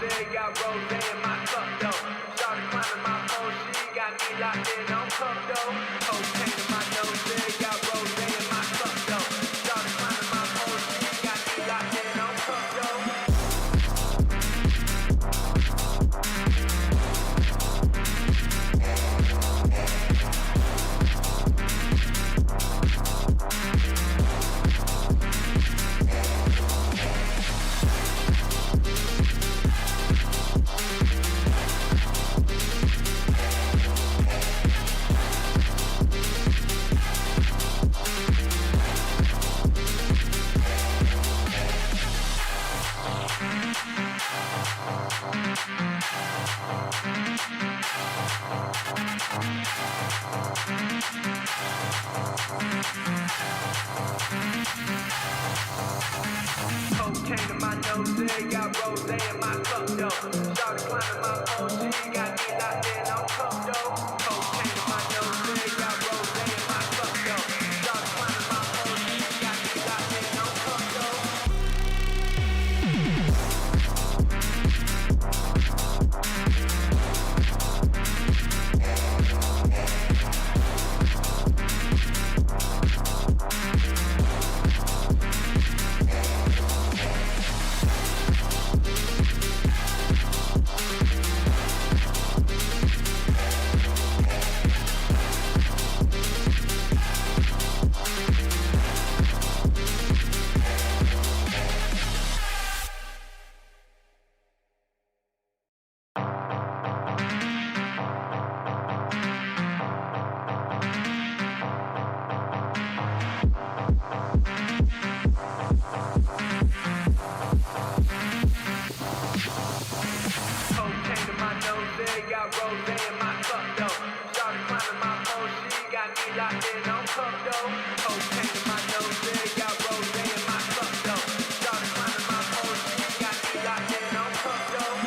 nose, got rose in my cup though. Started climbing my pole, she got me locked in on cup though. Cocaine in my nose, got rose in my cup though. Started climbing my pole, she got me locked in on cup though. Cocaine in my nose, got rose in my cup though. Started climbing my pole, she got me locked in on cup though. Cocaine in my nose, got rose in my cup though. Started climbing my pole, she got me locked in on cup though. Cocaine in my nose, got rose in my cup though. Started climbing my pole, she got me locked in on cup though. Cocaine in my nose, got rose in my cup though. Started climbing my pole, she got me locked in on cup though.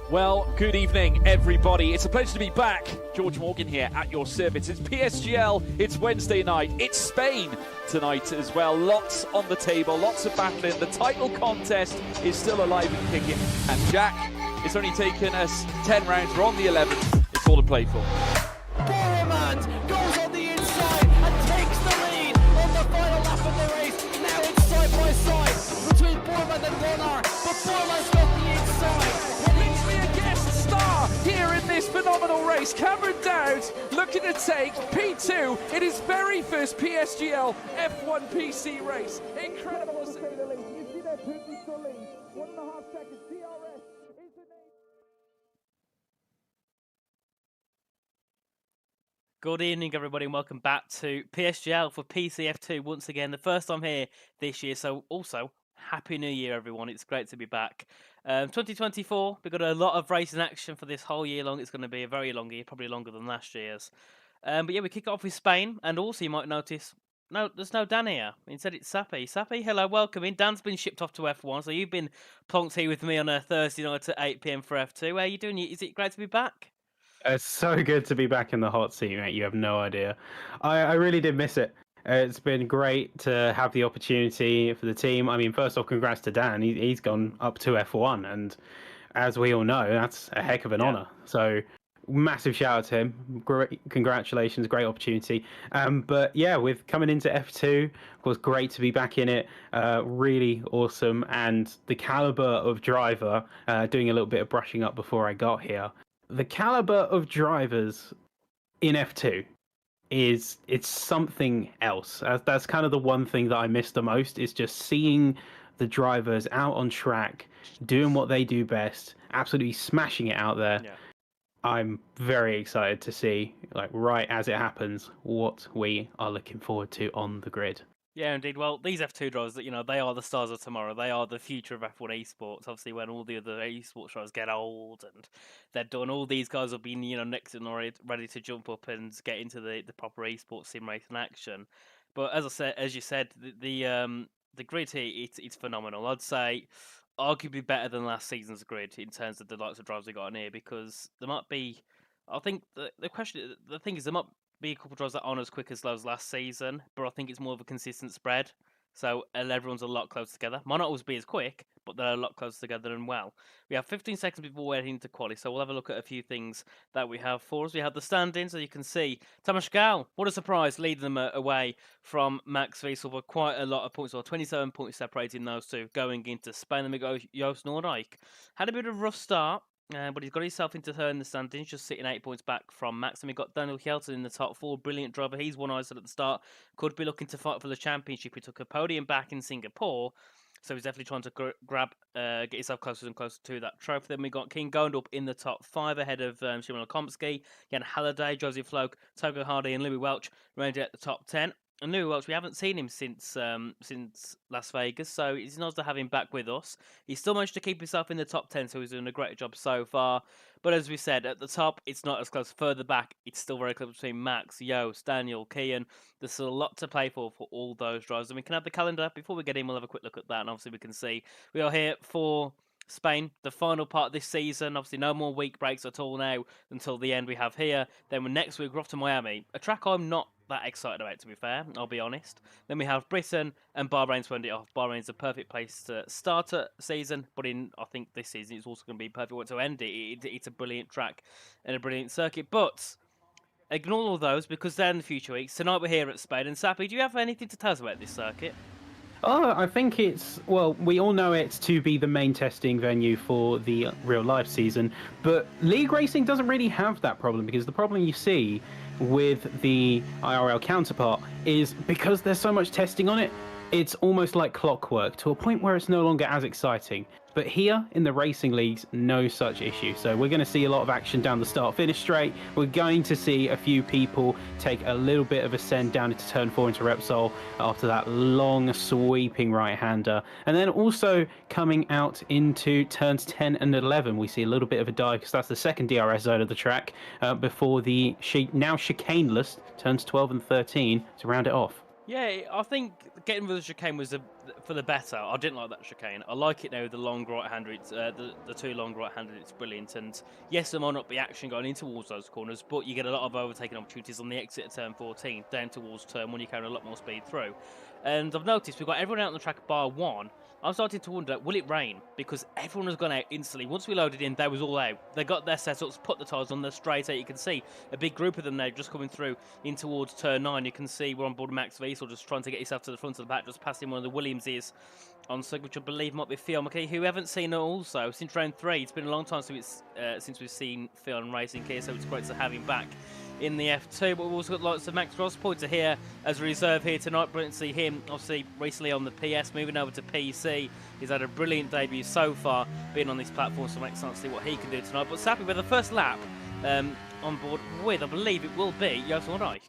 Well, good evening, everybody. It's a pleasure to be back. George Morgan here at your service. It's PSGL, it's Wednesday night, it's Spain tonight as well. Lots on the table, lots of battling. The title contest is still alive and kicking. And Jack, it's only taken us 10 rounds. We're on the 11th. It's all to play for. Boromant goes on the inside and takes the lead on the final lap of the race. Now it's side by side between Boromant and Warner, but Boromant's got the inside. Literally a guest star here in this phenomenal race. Cameron Dowd looking to take P2 in his very first PSGL F1 PC race. Incredible to say the least. You see that pivotal lead. 1.5 seconds. DRS is the name. Good evening, everybody, and welcome back to PSGL for PCF2 once again. The first time here this year, so also Happy New Year, everyone. It's great to be back. 2024, we've got a lot of racing action for this whole year long. It's going to be a very long year, probably longer than last year's. But yeah, we kick off with Spain, and also you might notice, no, there's no Dan here. Instead, it's Sappy. Sappy, hello, welcome in. Dan's been shipped off to F1, so you've been plonked here with me on a Thursday night at 8 PM for F2. How are you doing? Is it great to be back? It's so good to be back in the hot seat, mate. You have no idea. I really did miss it. It's been great to have the opportunity for the team. I mean, first off, congrats to Dan. He's gone up to F1, and as we all know, that's a heck of an honour. So massive shout out to him. Great, congratulations, great opportunity. But yeah, with coming into F2, of course, great to be back in it. Really awesome, and the caliber of driver. Doing a little bit of brushing up before I got here. The caliber of drivers in F2 it's something else. That's kind of the one thing that I miss the most, is just seeing the drivers out on track, doing what they do best, absolutely smashing it out there. Yeah. I'm very excited to see, like, right as it happens, what we are looking forward to on the grid. Yeah, indeed. Well, these F2 drivers, they are the stars of tomorrow. They are the future of F1 esports. Obviously, when all the other esports drivers get old and they're done, all these guys will be, next and ready to jump up and get into the proper esports sim racing action. But as you said, the grid here, it's phenomenal. I'd say arguably better than last season's grid in terms of the likes of drivers we got in here, because there might be, I think the thing is, there might be a couple of draws that aren't as quick as those last season, but I think it's more of a consistent spread. So everyone's a lot closer together. Might not always be as quick, but they're a lot closer together and well. We have 15 seconds before we're heading into quali, so we'll have a look at a few things that we have for us. We have the standings, so you can see Tamas Gal, what a surprise, leading them away from Max Wiesel with quite a lot of points, or 27 points separating those two going into Spain. Then we go Joost Noordijk. Had a bit of a rough start. But he's got himself into third in the standings, just sitting 8 points back from Max. And we've got Daniel Kjelsen in the top four. Brilliant driver. He's won Iceland at the start. Could be looking to fight for the championship. He took a podium back in Singapore. So he's definitely trying to get himself closer and closer to that trophy. Then we got King Gondup in the top five ahead of Shimon Komsky, Jan Halliday, Josie Floke, Togo Hardy, and Louis Welch ranging at the top 10. And Louis Welch, we haven't seen him since Las Vegas, so it's nice to have him back with us. He's still managed to keep himself in the top 10, so he's doing a great job so far. But as we said, at the top, it's not as close. Further back, it's still very close between Max, Joost, Daniel, Kian. There's still a lot to play for all those drivers. And we can have the calendar. Before we get in, we'll have a quick look at that. And obviously, we can see we are here for Spain, the final part of this season. Obviously, no more week breaks at all now until the end we have here. Then next week, we're off to Miami, a track I'm not that excited about, to be fair, I'll be honest. Then we have Britain and Bahrain to end it off. Bahrain's a perfect place to start a season, but I think this season it's also going to be a perfect one to end it. It's a brilliant track and a brilliant circuit, but ignore all those because they're in the future weeks. Tonight we're here at Spain, and Sappy, do you have anything to tell us about this circuit? Oh, I think we all know it's to be the main testing venue for the real life season, but League Racing doesn't really have that problem, because the problem you see with the IRL counterpart is because there's so much testing on it, it's almost like clockwork to a point where it's no longer as exciting. But here in the racing leagues, no such issue. So we're going to see a lot of action down the start-finish straight. We're going to see a few people take a little bit of ascend down into turn 4 into Repsol after that long sweeping right-hander. And then also coming out into turns 10 and 11, we see a little bit of a dive, because that's the second DRS zone of the track, before the now chicaneless turns 12 and 13 to round it off. Yeah, I think getting rid of the chicane was for the better. I didn't like that chicane. I like it now with the long right-hander. It's the two long right-hander. It's brilliant. And yes, there might not be action going in towards those corners, but you get a lot of overtaking opportunities on the exit of turn 14 down towards turn 1. You carry a lot more speed through. And I've noticed we've got everyone out on the track bar 1. I'm starting to wonder, will it rain? Because everyone has gone out instantly. Once we loaded in, they was all out. They got their setups, put the tyres on, they're straight out. You can see a big group of them now just coming through in towards turn 9. You can see we're on board Max Wiesel just trying to get yourself to the front of the back, just passing one of the Williamses on circuit, which I believe might be Phil McKee, who we haven't seen also since round 3. It's been a long time since we've seen Phil racing here, so it's great to have him back in the F2. But we've also got lots of Max Ross points here as a reserve here tonight. Brilliant to see him, obviously recently on the PS, moving over to PC. He's had a brilliant debut so far being on this platform, so I'm excited to see what he can do tonight. But Sappy, with the first lap on board with, I believe it will be Joost Noordijk.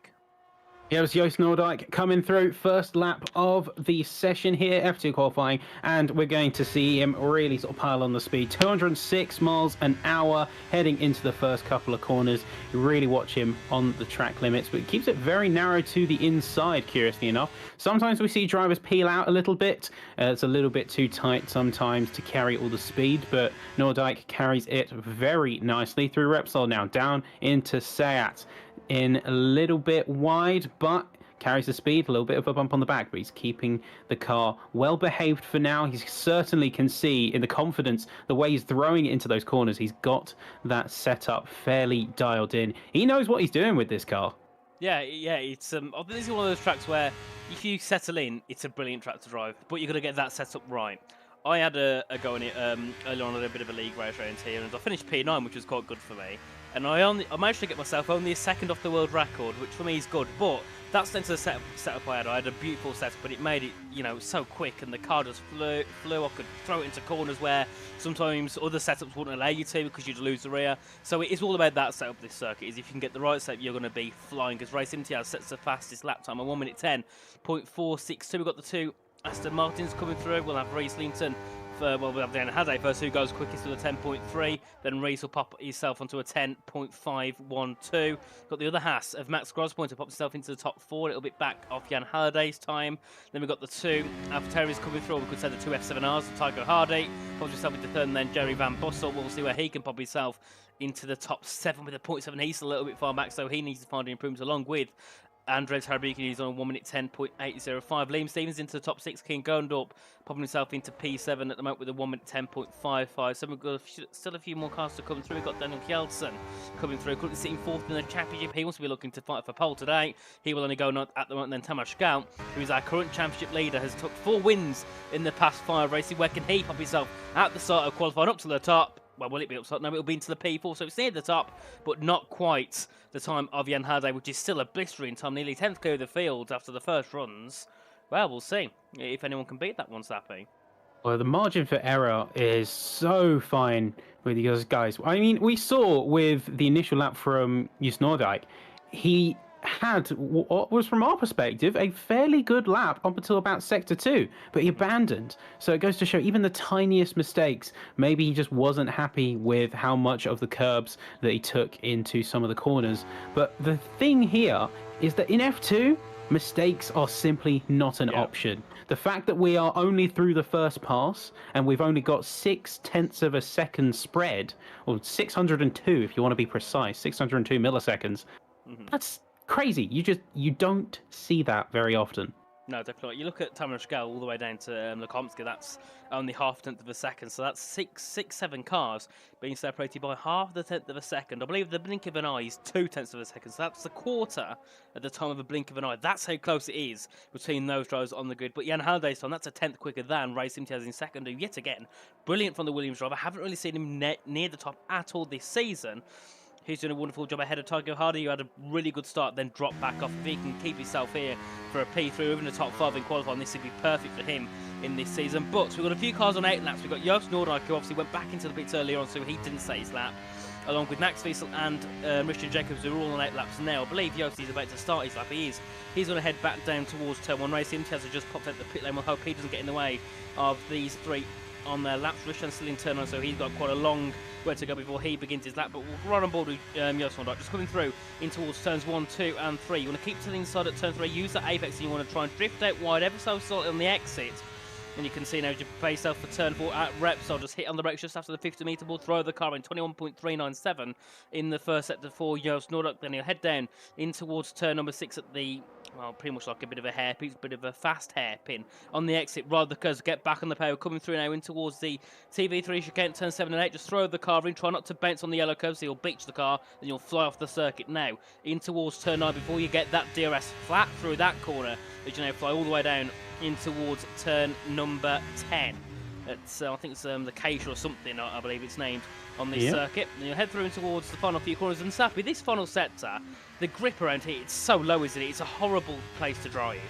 Yeah, it was Joost Noordijk coming through, first lap of the session here, F2 qualifying, and we're going to see him really sort of pile on the speed. 206 miles an hour heading into the first couple of corners. You really watch him on the track limits, but he keeps it very narrow to the inside, curiously enough. Sometimes we see drivers peel out a little bit. It's a little bit too tight sometimes to carry all the speed, but Noordijk carries it very nicely through Repsol now, down into Seat. In a little bit wide, but carries the speed, a little bit of a bump on the back, but he's keeping the car well behaved for now. He certainly can see in the confidence, the way he's throwing it into those corners, he's got that setup fairly dialed in. He knows what he's doing with this car. Yeah, it's I think this is one of those tracks where if you settle in, it's a brilliant track to drive, but you've got to get that setup right. I had a go in it earlier on, a bit of a league race around here, and I finished P9, which was quite good for me. And I managed to get myself only a second off the world record, which for me is good. But that's down to the setup I had. I had a beautiful setup, but it made it, so quick, and the car just flew. I could throw it into corners where sometimes other setups wouldn't allow you to because you'd lose the rear. So it is all about that setup. This circuit is if you can get the right setup, you're going to be flying. Because Race Imtiaz sets the fastest lap time at 1 minute 10.462. We've got the two Aston Martins coming through. We'll have Reese Linton. We'll have Dan Hade first, who goes quickest with a 10.3. Then Reese will pop himself onto a 10.512. Got the other Haas of Max Grospoint to pop himself into the top 4, a little bit back off Jan Halliday's time. Then we've got the two AlphaTauris coming through. We could say the two F7Rs, so Tycho Hardy pops himself into third, and then Jerry Van Bussel. We'll see where he can pop himself into the top 7 with a 0.7. He's a little bit far back, so he needs to find improvements along with Andres Harbiki. He's on 1 minute 10.805. Liam Stevens into the top 6. King Gondorp popping himself into P7 at the moment with a 1 minute 10.55. So we've got still a few more cars to come through. We've got Daniel Kjeldsen coming through, currently sitting 4th in the championship. He wants to be looking to fight for pole today. He will only go at the moment. Then Tamas Scout, who is our current championship leader, has took 4 wins in the past 5 races. Where can he pop himself at the start of qualifying up to the top? Well, will it be upside? No, it'll be into the P4, so it's near the top, but not quite the time of Jan Hade, which is still a blistering time, nearly 10th clear of the field after the first runs. Well, we'll see if anyone can beat that one, Sappy. Well, the margin for error is so fine with these guys. I mean, we saw with the initial lap from Jus Nordijk, he had what was, from our perspective, a fairly good lap up until about sector 2, but he abandoned. So it goes to show even the tiniest mistakes, maybe he just wasn't happy with how much of the curbs that he took into some of the corners. But the thing here is that in F2, mistakes are simply not an option. The fact that we are only through the first pass and we've only got 0.6 of a second spread, or 602 if you want to be precise, 602 milliseconds, that's crazy. You don't see that very often. No, definitely. You look at Tamarashgal all the way down to Lekomsky, that's only 0.5 of a second. So that's 7 cars being separated by 0.5 of a second. I believe the blink of an eye is 0.2 of a second. So that's a quarter at the time of a blink of an eye. That's how close it is between those drivers on the grid. But Jan Halliday's time, that's a 10th quicker than Race Imtiaz in second, who yet again, brilliant from the Williams driver. I haven't really seen him near the top at all this season. He's doing a wonderful job ahead of Tycho Hardy, who had a really good start, then dropped back off. If he can keep himself here for a P3, even the top 5 in qualifying, this would be perfect for him in this season. But we've got a few cars on 8 laps. We've got Joost Noordijk, who obviously went back into the pits earlier on, so he didn't set his lap, along with Max Wiesel and Richard Jacobs, who are all on 8 laps now. I believe Joost is about to start his lap. He is. He's going to head back down towards turn 1. Race Imtiaz has just popped out the pit lane. We'll hope he doesn't get in the way of these 3 on their laps. Richard's still in turn 1, so he's got quite a long way to go before he begins his lap. But we'll run on board with Joost Noordijk, just coming through in towards turns 1, 2 and 3. You want to keep to the inside at turn 3, use that apex, and you want to try and drift out wide ever so slightly on the exit. And you can see now as you prepare yourself for turn 4 at reps, I'll just hit on the brakes just after the 50 metre ball, throw the car in 21.397 in the first sector for Joost Noordijk. Then he'll head down in towards turn number 6 at the, well, pretty much like a bit of a hairpin, a bit of a fast hairpin on the exit. Ride the curves, get back on the power, coming through now in towards the TV3 chicane, turn 7 and 8. Just throw the car in, try not to bounce on the yellow curves, so you'll beach the car, then you'll fly off the circuit now in towards turn 9 before you get that DRS flat through that corner. As you now fly all the way down in towards turn number 10. It's, I think it's the Cage or something, I believe it's named, on this circuit. And you'll head through towards the final few corners. And Sappy, this final sector, the grip around here, it's so low, isn't it? It's a horrible place to drive.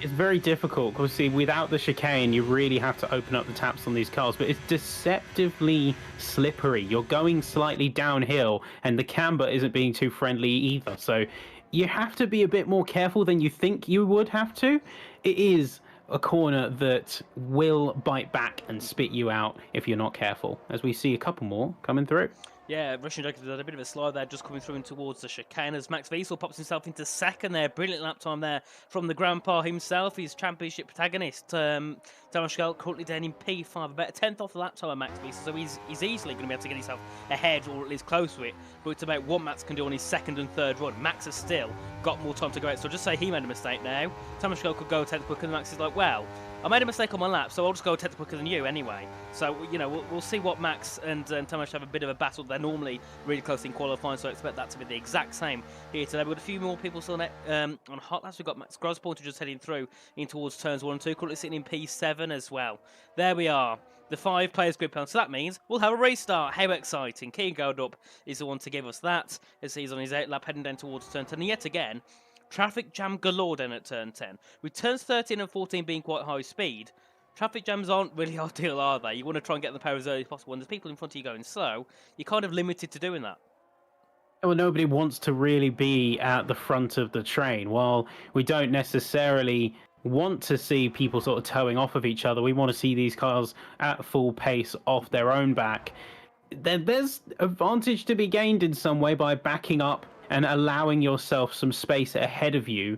It's very difficult, because see, without the chicane, you really have to open up the taps on these cars, but it's deceptively slippery. You're going slightly downhill, and the camber isn't being too friendly either. So you have to be a bit more careful than you think you would have to. It is a corner that will bite back and spit you out if you're not careful, as we see a couple more coming through. Yeah, Russian Joker did a bit of a slide there, just coming through in towards the chicane as Max Wiesel pops himself into second there. Brilliant lap time there from the grandpa himself, his championship protagonist. Tamashkel currently down in P5, about a tenth off the lap time of Max Wiesel, so he's easily going to be able to get himself ahead or at least close to it. But it's about what Max can do on his second and third run. Max has still got more time to go out, so just say he made a mistake now. Tamashkel could go a tenth quicker, and Max is like, well, I made a mistake on my lap, so I'll just go a tenth quicker than you anyway. So, you know, we'll see what Max and Tomasz have a bit of a battle. They're normally really close in qualifying, so I expect that to be the exact same here today. We've got a few more people still on hot laps. We've got Max Grospointer just heading through in towards turns 1 and 2, currently sitting in P7 as well. There we are. The 5 players grid penalty. So that means we'll have a restart. How exciting. Keane Goldup is the one to give us that, as he's on his 8 lap heading down towards turn 10. And yet again, traffic jam galore down at turn 10. With turns 13 and 14 being quite high speed, traffic jams aren't really ideal, are they? You want to try and get the power as early as possible. When there's people in front of you going slow, you're kind of limited to doing that. Well, nobody wants to really be at the front of the train. While we don't necessarily want to see people sort of towing off of each other, we want to see these cars at full pace off their own back. There's advantage to be gained in some way by backing up and allowing yourself some space ahead of you.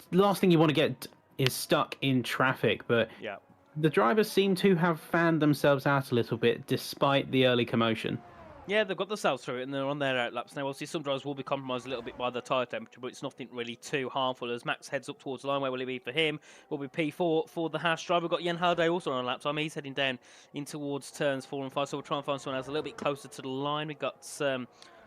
The last thing you want to get is stuck in traffic, but yeah, the drivers seem to have fanned themselves out a little bit despite the early commotion. Yeah, they've got themselves through it and they're on their outlaps now. Obviously, some drivers will be compromised a little bit by the tyre temperature, but it's nothing really too harmful. As Max heads up towards the line, where will it be for him? Will be P4 for the Haas driver. We've got Jan Harday also on a lap time. He's heading down in towards turns 4 and 5, so we'll try and find someone else a little bit closer to the line. We've got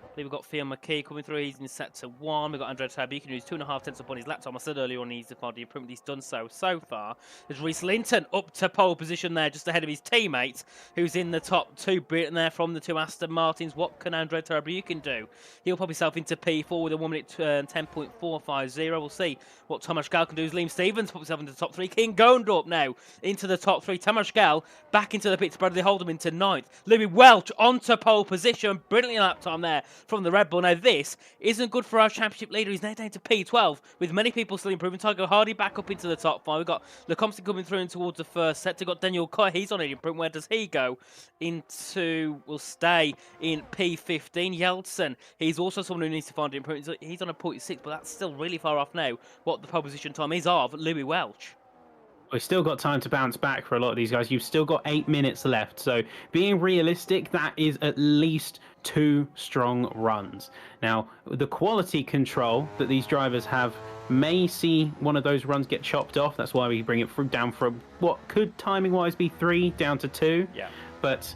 I believe we've got Theo McKee coming through. He's in set to 1. We've got Andrea Tabukin, who's 2.5 tenths up on his lap time. I said earlier on he needs to find the improvement. He's done so far. There's Reese Linton up to pole position there, just ahead of his teammate, who's in the top 2. Brilliant there from the 2 Aston Martins. What can Andrea Tabukin do? He'll pop himself into P4 with a 1 minute 10.450. We'll see what Tomasz Gal can do. As Liam Stevens pops himself into the top 3. King Gondorp now into the top 3. Tomasz Gal back into the pits. Bradley Holdham into 9th. Louis Welch onto pole position. Brilliant lap time there from the Red Bull. Now this isn't good for our championship leader. He's now down to P12 with many people still improving. Tycho Hardy back up into the top 5. We've got Lecompton coming through in towards the first set. We've got Daniel Coy. He's on an improvement. Where does he go? Will stay in P15. Yeltsin, he's also someone who needs to find improvement. He's on a 0.6, but that's still really far off now what the pole position time is of Louis Welch. We've still got time to bounce back for a lot of these guys. You've still got 8 minutes left. So being realistic, that is at least 2 strong runs. Now, the quality control that these drivers have may see one of those runs get chopped off. That's why we bring it down from what could timing-wise be 3 down to 2. Yeah. But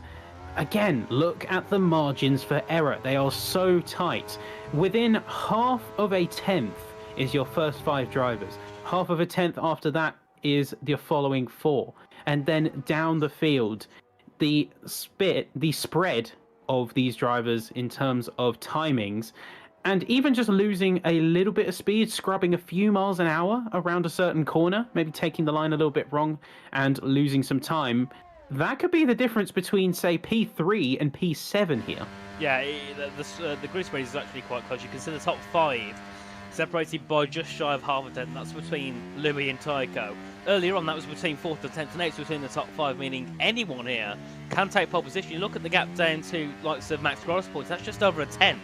again, look at the margins for error. They are so tight. Within half of a tenth is your first 5 drivers. Half of a tenth after that is the following 4, and then down the field, the spread of these drivers in terms of timings, and even just losing a little bit of speed, scrubbing a few miles an hour around a certain corner, maybe taking the line a little bit wrong and losing some time, that could be the difference between, say, P3 and P7 here. Yeah, the grid spread is actually quite close. You can see the top 5 separated by just shy of half a tenth. That's between Louis and Tycho. Earlier on, that was between 4th and 10th, and now it's between the top 5, meaning anyone here can take pole position. You look at the gap down to likes of Max Grospointer, that's just over a 10.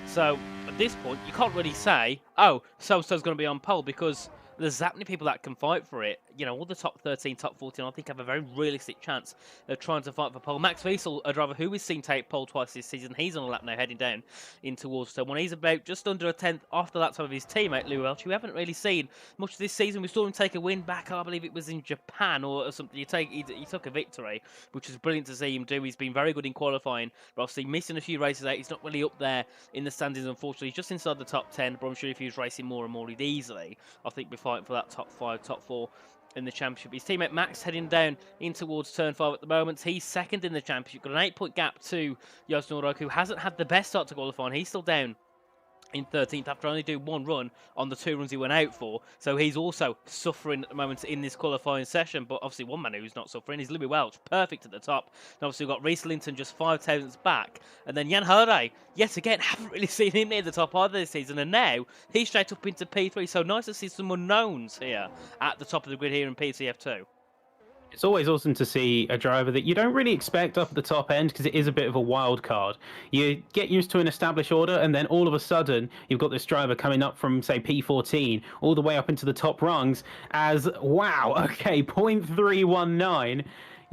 So at this point, you can't really say, oh, so-and-so's going to be on pole, because there's that many people that can fight for it. You know, all the top 13, top 14, I think have a very realistic chance of trying to fight for pole. Max Wiesel, a driver who we've seen take pole twice this season, he's on a lap now heading down in towards turn 1. He's about just under a tenth after that time of his teammate, Lou Welch, who we haven't really seen much this season. We saw him take a win back, I believe it was in Japan or something. He took a victory, which was brilliant to see him do. He's been very good in qualifying, but obviously missing a few races out. He's not really up there in the standings, unfortunately. He's just inside the top 10, but I'm sure if he was racing more and more, he'd easily, I think, be fighting for that top 5, top 4 in the championship. His teammate Max heading down in towards turn 5 at the moment. He's second in the championship. Got an 8-point gap to Jos Nordok, who hasn't had the best start to qualifying. He's still down in 13th after only doing 1 run on the 2 runs he went out for. So he's also suffering at the moment in this qualifying session. But obviously one man who's not suffering is Louis Welch, perfect at the top. And obviously we've got Reese Linton just 5 thousandths back. And then Jan Herde, yet again, haven't really seen him near the top either this season. And now he's straight up into P3. So nice to see some unknowns here at the top of the grid here in PCF2. It's always awesome to see a driver that you don't really expect up at the top end because it is a bit of a wild card. You get used to an established order, and then all of a sudden you've got this driver coming up from, say, P14 all the way up into the top rungs as, wow, okay, 0.319.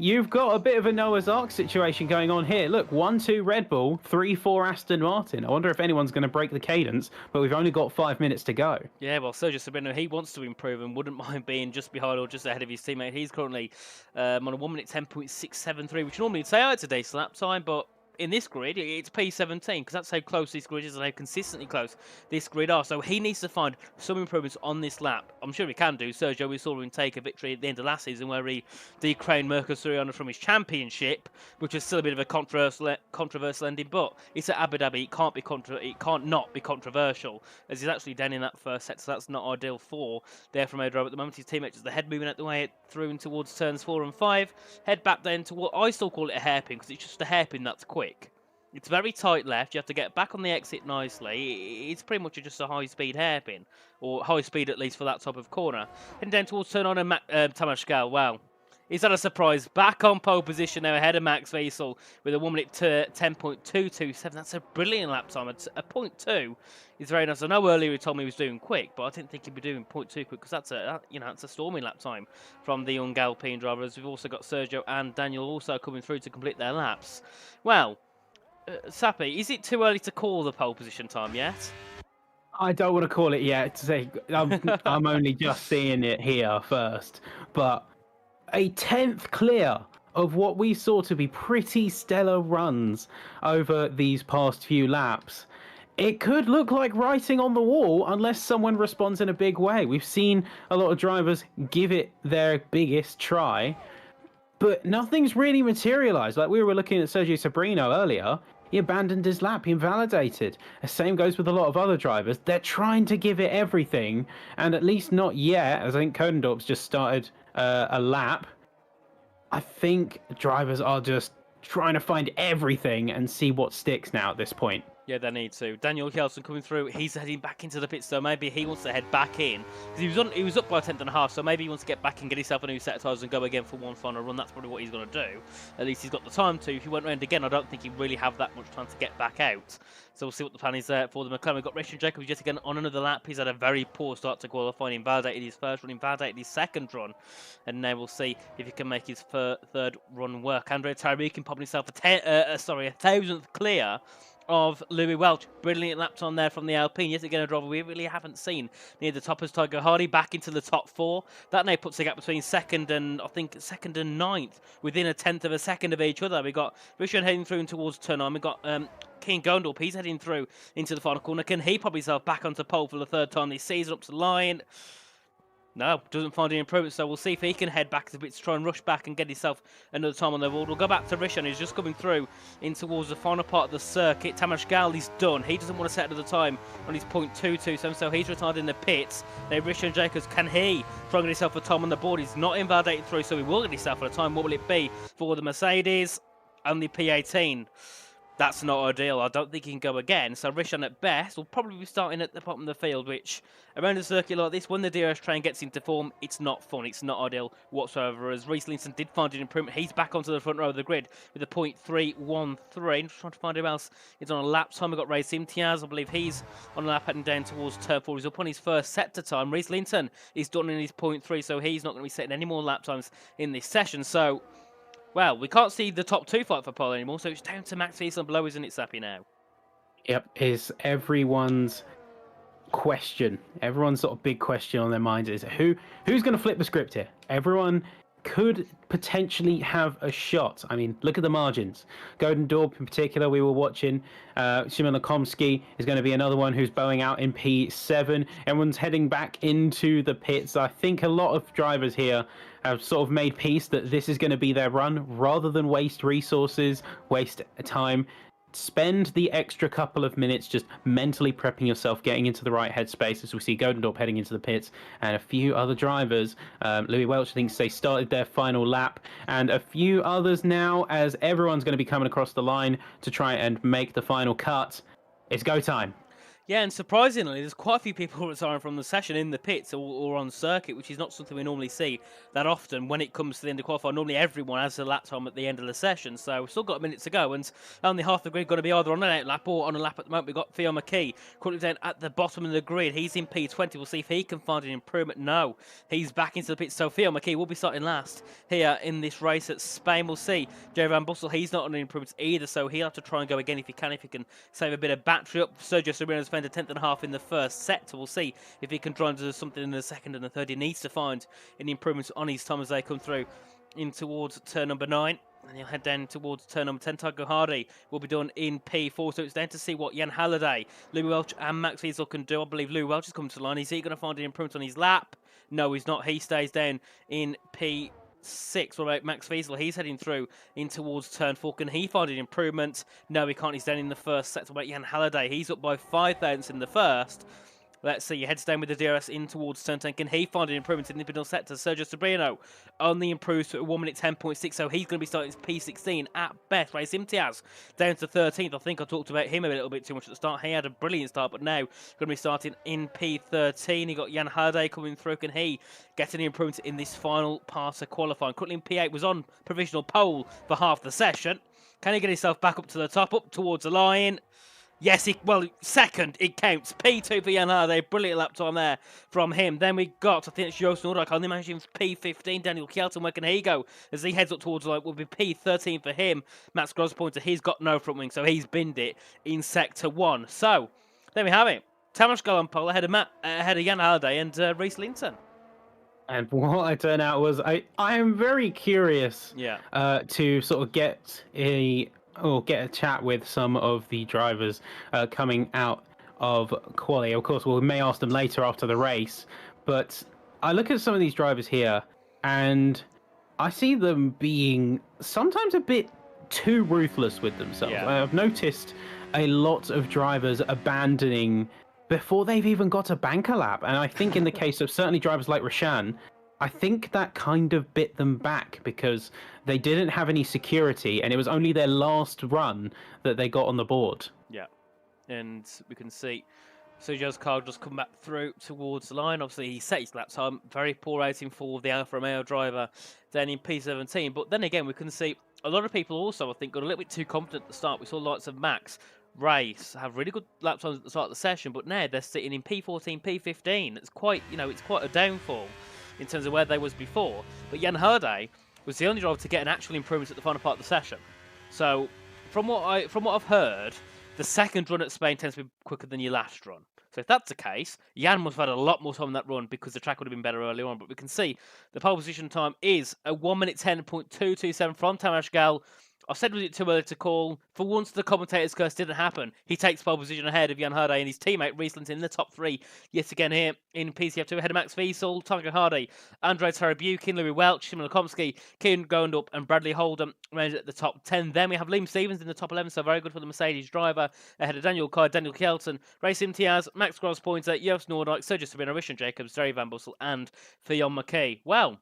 You've got a bit of a Noah's Ark situation going on here. Look, 1-2 Red Bull, 3-4 Aston Martin. I wonder if anyone's going to break the cadence, but we've only got 5 minutes to go. Yeah, well, Sergio Sobrino, he wants to improve and wouldn't mind being just behind or just ahead of his teammate. He's currently on a 1 minute 10.673, which normally you'd say, oh, it's a decent lap time, but in this grid, it's P17 because that's how close this grid is and how consistently close this grid are. So he needs to find some improvements on this lap. I'm sure he can do. Sergio, we saw him take a victory at the end of last season where he decrowned Mercosuriano from his championship, which is still a bit of a controversial ending. But it's at Abu Dhabi. It can't not be controversial as he's actually down in that first set. So that's not ideal for there from Odro at the moment. His teammate is the head moving out the way through and towards turns 4 and 5. Head back then to what I still call it a hairpin because it's just a hairpin that's quick. It's very tight left. You have to get back on the exit nicely. It's pretty much just a high-speed hairpin, or high speed at least for that type of corner. And then towards turn on and Tamás Gál. Wow. Is that a surprise? Back on pole position now ahead of Max Wiesel with a 1 minute 10.227. That's a brilliant lap time. It's a 0.2 is very nice. I know earlier he told me he was doing quick, but I didn't think he'd be doing 0.2 quick because that's a stormy lap time from the young Alpine drivers. We've also got Sergio and Daniel also coming through to complete their laps. Well, Sappy, is it too early to call the pole position time yet? I don't want to call it yet. I'm only just seeing it here first. But a 10th clear of what we saw to be pretty stellar runs over these past few laps. It could look like writing on the wall unless someone responds in a big way. We've seen a lot of drivers give it their biggest try, but nothing's really materialized. Like we were looking at Sergio Sobrino earlier. He abandoned his lap. He invalidated. The same goes with a lot of other drivers. They're trying to give it everything, and at least not yet, as I think Kodendorp's just started a lap. I think drivers are just trying to find everything and see what sticks now at this point. Yeah, they need to. Daniel Kjellson coming through. He's heading back into the pits, so maybe he wants to head back in because he was up by a 10th and a half. So maybe he wants to get back and get himself a new set of tyres and go again for one final run. That's probably what he's going to do. At least he's got the time to. If he went round again, I don't think he'd really have that much time to get back out. So we'll see what the plan is there for the McLaren. We've got Richard Jacobs yet again on another lap. He's had a very poor start to qualifying. Invalidated his first run, invalidated his second run, and now we'll see if he can make his third run work. Andrea Tyreek popping himself a 1,000th clear of Louis Welch. Brilliant lap time there from the Alpine. Yet again, a driver we really haven't seen near the top as Tiger Hardy back into the top 4. That now puts the gap between second and ninth within a 10th of a second of each other. We got Richard heading through towards turn 9. We got King Gondorp. He's heading through into the final corner. Can he pop himself back onto pole for the third time this season up to the line? No, doesn't find any improvement, so we'll see if he can head back a bit to try and rush back and get himself another time on the board. We'll go back to Rishan, who's just coming through in towards the final part of the circuit. Tamás Gál is done. He doesn't want to set another time on his .227, so he's retired in the pits. Now, Rishan Jacobs, can he try and get himself a time on the board? He's not invalidated through, so he will get himself a time. What will it be for the Mercedes? Only P18. That's not ideal. I don't think he can go again. So Rishan at best will probably be starting at the bottom of the field, which around a circuit like this, when the DRS train gets into form, it's not fun. It's not ideal whatsoever. As Reese Linton did find an improvement, he's back onto the front row of the grid with a .313. Just trying to find who else is on a lap time. We've got Ray Simtiaz. I believe he's on a lap heading down towards turn 4. He's up on his first sector time. Reese Linton is done in his .3, so he's not going to be setting any more lap times in this session. So, well, we can't see the top 2 fight for pole anymore, so it's down to Max Wiesel below, isn't it, Sappy, now? Yep, is everyone's question. Everyone's sort of big question on their minds is who's going to flip the script here? Everyone could potentially have a shot. I mean, look at the margins. Godendorp in particular, we were watching. Szymon Lakomski is going to be another one who's bowing out in P7. Everyone's heading back into the pits. I think a lot of drivers here have sort of made peace that this is going to be their run rather than waste resources, waste time. Spend the extra couple of minutes just mentally prepping yourself, getting into the right headspace as we see Godendorp heading into the pits and a few other drivers. Louis Welch, I think, they started their final lap, and a few others now as everyone's going to be coming across the line to try and make the final cut. It's go time. Yeah, and surprisingly, there's quite a few people retiring from the session in the pits or on circuit, which is not something we normally see that often when it comes to the end of qualifying. Normally, everyone has a lap time at the end of the session, so we've still got a minute to go, and only half the grid going to be either on an out lap or on a lap at the moment. We've got Theo McKee currently down at the bottom of the grid. He's in P20. We'll see if he can find an improvement. No, he's back into the pits, so Theo McKee will be starting last here in this race at Spain. We'll see. Jerry Van Bussel, he's not on an improvement either, so he'll have to try and go again if he can save a bit of battery up. Sergio Serrano spent a 10th and a half in the first sector. We'll see if he can try and do something in the second and the third. He needs to find any improvements on his time as they come through in towards turn number 9. And he'll head down towards turn number 10. Tycho Hardy will be done in P4. So it's down to see what Jan Halliday, Louis Welch and Max Wiesel can do. I believe Louis Welch is coming to the line. Is he going to find an improvement on his lap? No, he's not. He stays down in P6. What about Max Wiesel? He's heading through in towards turn 4. Can he find an improvement? No, he can't. He's down in the first sector. What about Jan Halliday? He's up by 5 thousandths in the first. Let's see, he heads down with the DRS in towards turn 10. Can he find an improvement in the middle sector? Sergio Sobrino only improves to 1 minute 10.6, so he's going to be starting P16 at best. Race Imtiaz down to 13th. I think I talked about him a little bit too much at the start. He had a brilliant start, but now going to be starting in P13. He got Jan Halliday coming through. Can he get any improvements in this final part of qualifying? Currently in P8 was on provisional pole for half the session. Can he get himself back up to the top, up towards the line? Yes, second, it counts. P2 for Jan Halliday. Brilliant lap time there from him. Then we got, I think it's Joost Noordijk. I only imagine P15. Daniel Kjelton, where can he go? As he heads up towards the line, will be P13 for him. Max Grospointer, he's got no front wing, so he's binned it in Sector 1. So, there we have it. Tamas Gal on pole ahead of Jan Halliday and Reese Linton. And what I turned out was I am very curious to sort of get a chat with some of the drivers coming out of quali. Of course, we may ask them later after the race, but I look at some of these drivers here and I see them being sometimes a bit too ruthless with themselves. Yeah. I've noticed a lot of drivers abandoning before they've even got a banker lap. And I think in the case of certainly drivers like Roshan, I think that kind of bit them back because they didn't have any security and it was only their last run that they got on the board. Yeah, and we can see Sergio's car just come back through towards the line. Obviously, he set his lap time. Very poor rating for the Alfa Romeo driver down in P17. But then again, we can see a lot of people also, I think, got a little bit too confident at the start. We saw lots of Max race have really good lap times at the start of the session, but now they're sitting in P14, P15. It's quite, it's quite a downfall in terms of where they was before. But Jan Halliday was the only driver to get an actual improvement at the final part of the session. So from what I've heard, the second run at Spain tends to be quicker than your last run. So if that's the case, Jan must have had a lot more time on that run because the track would have been better earlier on. But we can see the pole position time is a 1 minute 10.227 from Tamas Gal. I've said, was it too early to call? For once, the commentator's curse didn't happen. He takes pole position ahead of Jan Halliday and his teammate Riesland in the top 3. Yet again here in PCF2, ahead of Max Wiesel, Tycho Hardy, Andrei Tarabukin, Louis Welch, Simon Komsky, Kieran Gondup and Bradley Holden round at the top 10. Then we have Liam Stevens in the top 11, so very good for the Mercedes driver. Ahead of Daniel Kai, Daniel Kjelton, Race Imtiaz, Max Grospointer, Joost Noordijk, Sergio Sabino, Richard Jacobs, Jerry Van Bussel and Theon McKay. Well,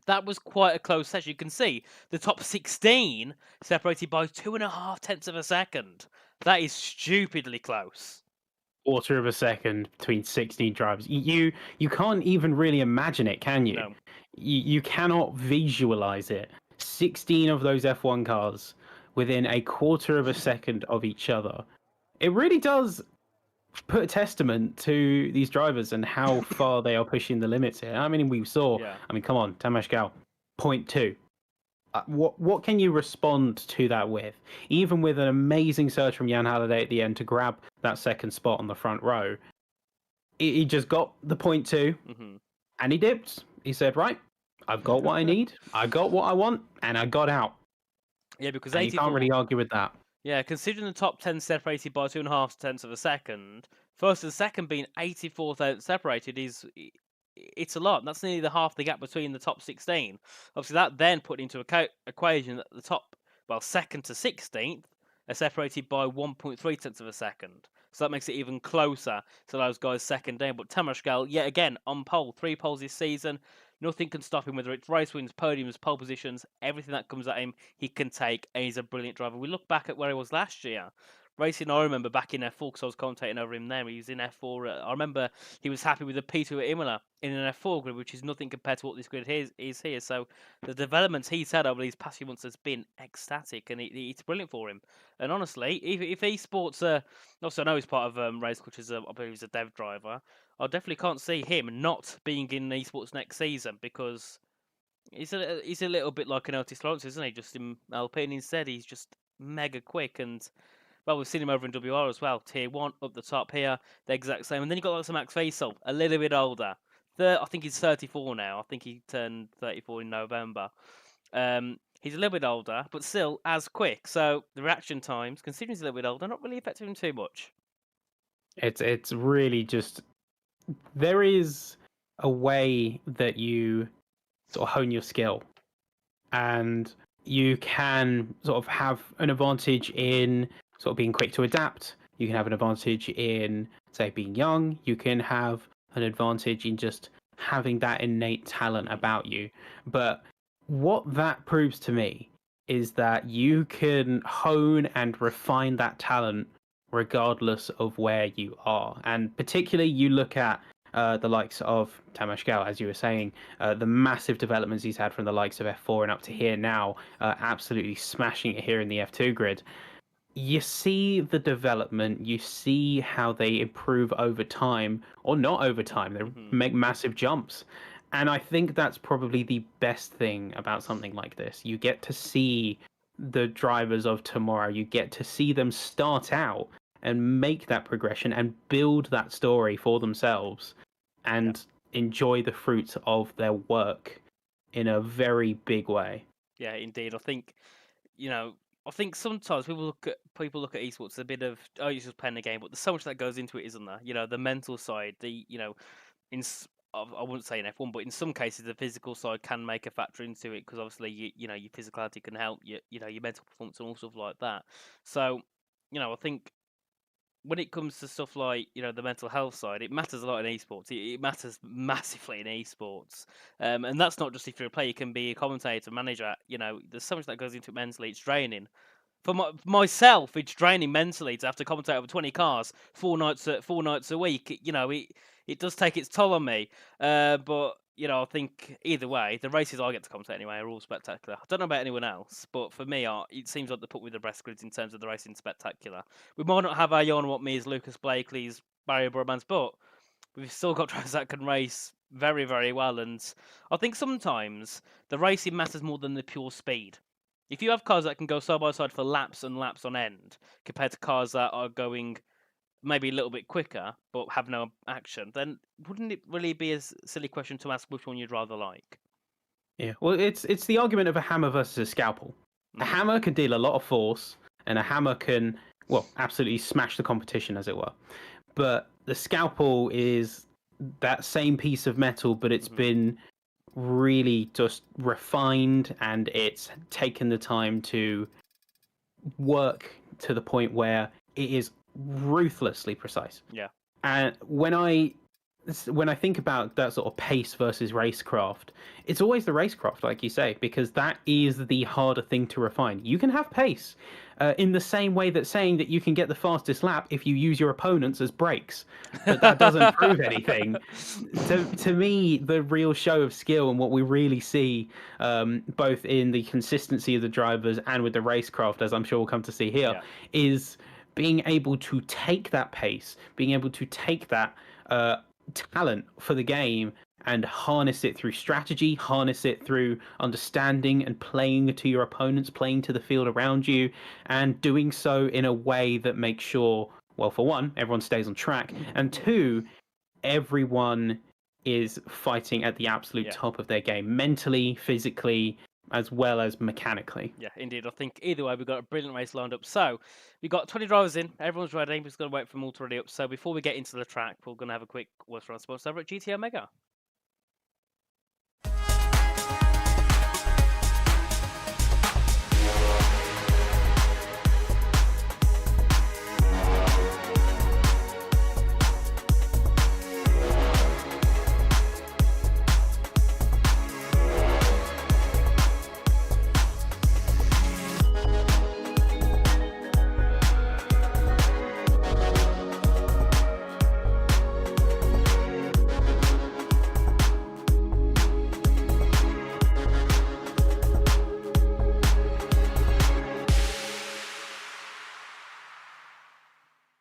that was quite a close session. You can see the top 16 separated by 2.5 tenths of a second. That is stupidly close. Quarter of a second between 16 drivers. You can't even really imagine it, can you? No. You cannot visualize it. 16 of those F1 cars within a quarter of a second of each other. It really does put a testament to these drivers and how far they are pushing the limits here. I mean, we saw. Yeah. I mean, come on, Tamas Gal, 0.2. What can you respond to that with? Even with an amazing surge from Jan Halliday at the end to grab that second spot on the front row, he just got the 0.2 and he dipped. He said, "Right, I've got what I need. I got what I want, and I got out." Yeah, because you can't really argue with that. Yeah, considering the top 10 separated by 2.5 tenths of a second, first and second being 84 thousandths separated it's a lot. That's nearly the half the gap between the top 16. Obviously, that then put into equation that the top, second to 16th are separated by 1.3 tenths of a second. So that makes it even closer to those guys second down. But Tamas Gal, yet again, on pole, 3 poles this season. Nothing can stop him, whether it's race wins, podiums, pole positions, everything that comes at him, he can take, and he's a brilliant driver. We look back at where he was last year. racing. I remember back in F4 because I was commentating over him there. He was in F4. I remember he was happy with the P2 at Imola in an F4 grid, which is nothing compared to what this grid is here. So the developments he's had over these past few months has been ecstatic, and it's brilliant for him. And honestly, if esports, also I know he's part of Race Coach, I believe he's a dev driver. I definitely can't see him not being in esports next season because he's a little bit like an Otis Lawrence, isn't he? Just in Alpine instead, he's just mega quick and. Well, we've seen him over in WR as well. Tier 1 up the top here, the exact same. And then you've got like Max Faisal, a little bit older. I think he's 34 now. I think he turned 34 in November. He's a little bit older, but still as quick. So the reaction times, considering he's a little bit older, not really affecting him too much. It's really just there is a way that you sort of hone your skill, and you can sort of have an advantage in sort of being quick to adapt. You can have an advantage in, say, being young. You can have an advantage in just having that innate talent about you. But what that proves to me is that you can hone and refine that talent regardless of where you are. And particularly you look at the likes of Tamas Gal, as you were saying, the massive developments he's had from the likes of F4 and up to here now, absolutely smashing it here in the F2 grid. You see the development, you see how they improve over time, or not over time, they make massive jumps. And I think that's probably the best thing about something like this. You get to see the drivers of tomorrow, you get to see them start out and make that progression and build that story for themselves and enjoy the fruits of their work in a very big way. Yeah, indeed. I think, I think sometimes people look at esports as a bit of, oh, you're just playing the game, but there's so much that goes into it, isn't there? The mental side, I wouldn't say in F1, but in some cases the physical side can make a factor into it because obviously your physicality can help your mental performance and all stuff like that. So, I think when it comes to stuff like the mental health side, it matters a lot in esports. It matters massively in esports, and that's not just if you're a player. You can be a commentator, manager. There's so much that goes into it mentally. It's draining. For myself, it's draining mentally to have to commentate over 20 cars 4 nights a week. It does take its toll on me. But I think either way, the races I get to commentate anyway are all spectacular. I don't know about anyone else, but for me, it seems like they put me the best grids in terms of the racing spectacular. We might not have our Yon what me as Lucas Blakely's, Barry Brabant's, but we've still got drivers that can race very, very well. And I think sometimes the racing matters more than the pure speed. If you have cars that can go side by side for laps and laps on end, compared to cars that are going maybe a little bit quicker but have no action, then wouldn't it really be a silly question to ask which one you'd rather like? Yeah, well, it's the argument of a hammer versus a scalpel. A hammer can deal a lot of force, and a hammer can, absolutely smash the competition, as it were. But the scalpel is that same piece of metal, but it's been really just refined, and it's taken the time to work to the point where it is ruthlessly precise. Yeah. And when I think about that sort of pace versus racecraft, it's always the racecraft, like you say, because that is the harder thing to refine. You can have pace in the same way that saying that you can get the fastest lap if you use your opponents as brakes, but that doesn't prove anything. To me, the real show of skill and what we really see, both in the consistency of the drivers and with the racecraft, as I'm sure we'll come to see here, is being able to take that pace, being able to take that talent for the game and harness it through strategy, harness it through understanding and playing to your opponents, playing to the field around you, and doing so in a way that makes sure, well, for one, everyone stays on track, and two, everyone is fighting at the absolute top of their game, mentally, physically, as well as mechanically. Yeah, indeed. I think either way, we've got a brilliant race lined up. So we've got 20 drivers in. Everyone's ready. We've just got to wait for them all to ready up. So before we get into the track, we're going to have a quick word from our sponsor over at GT Omega.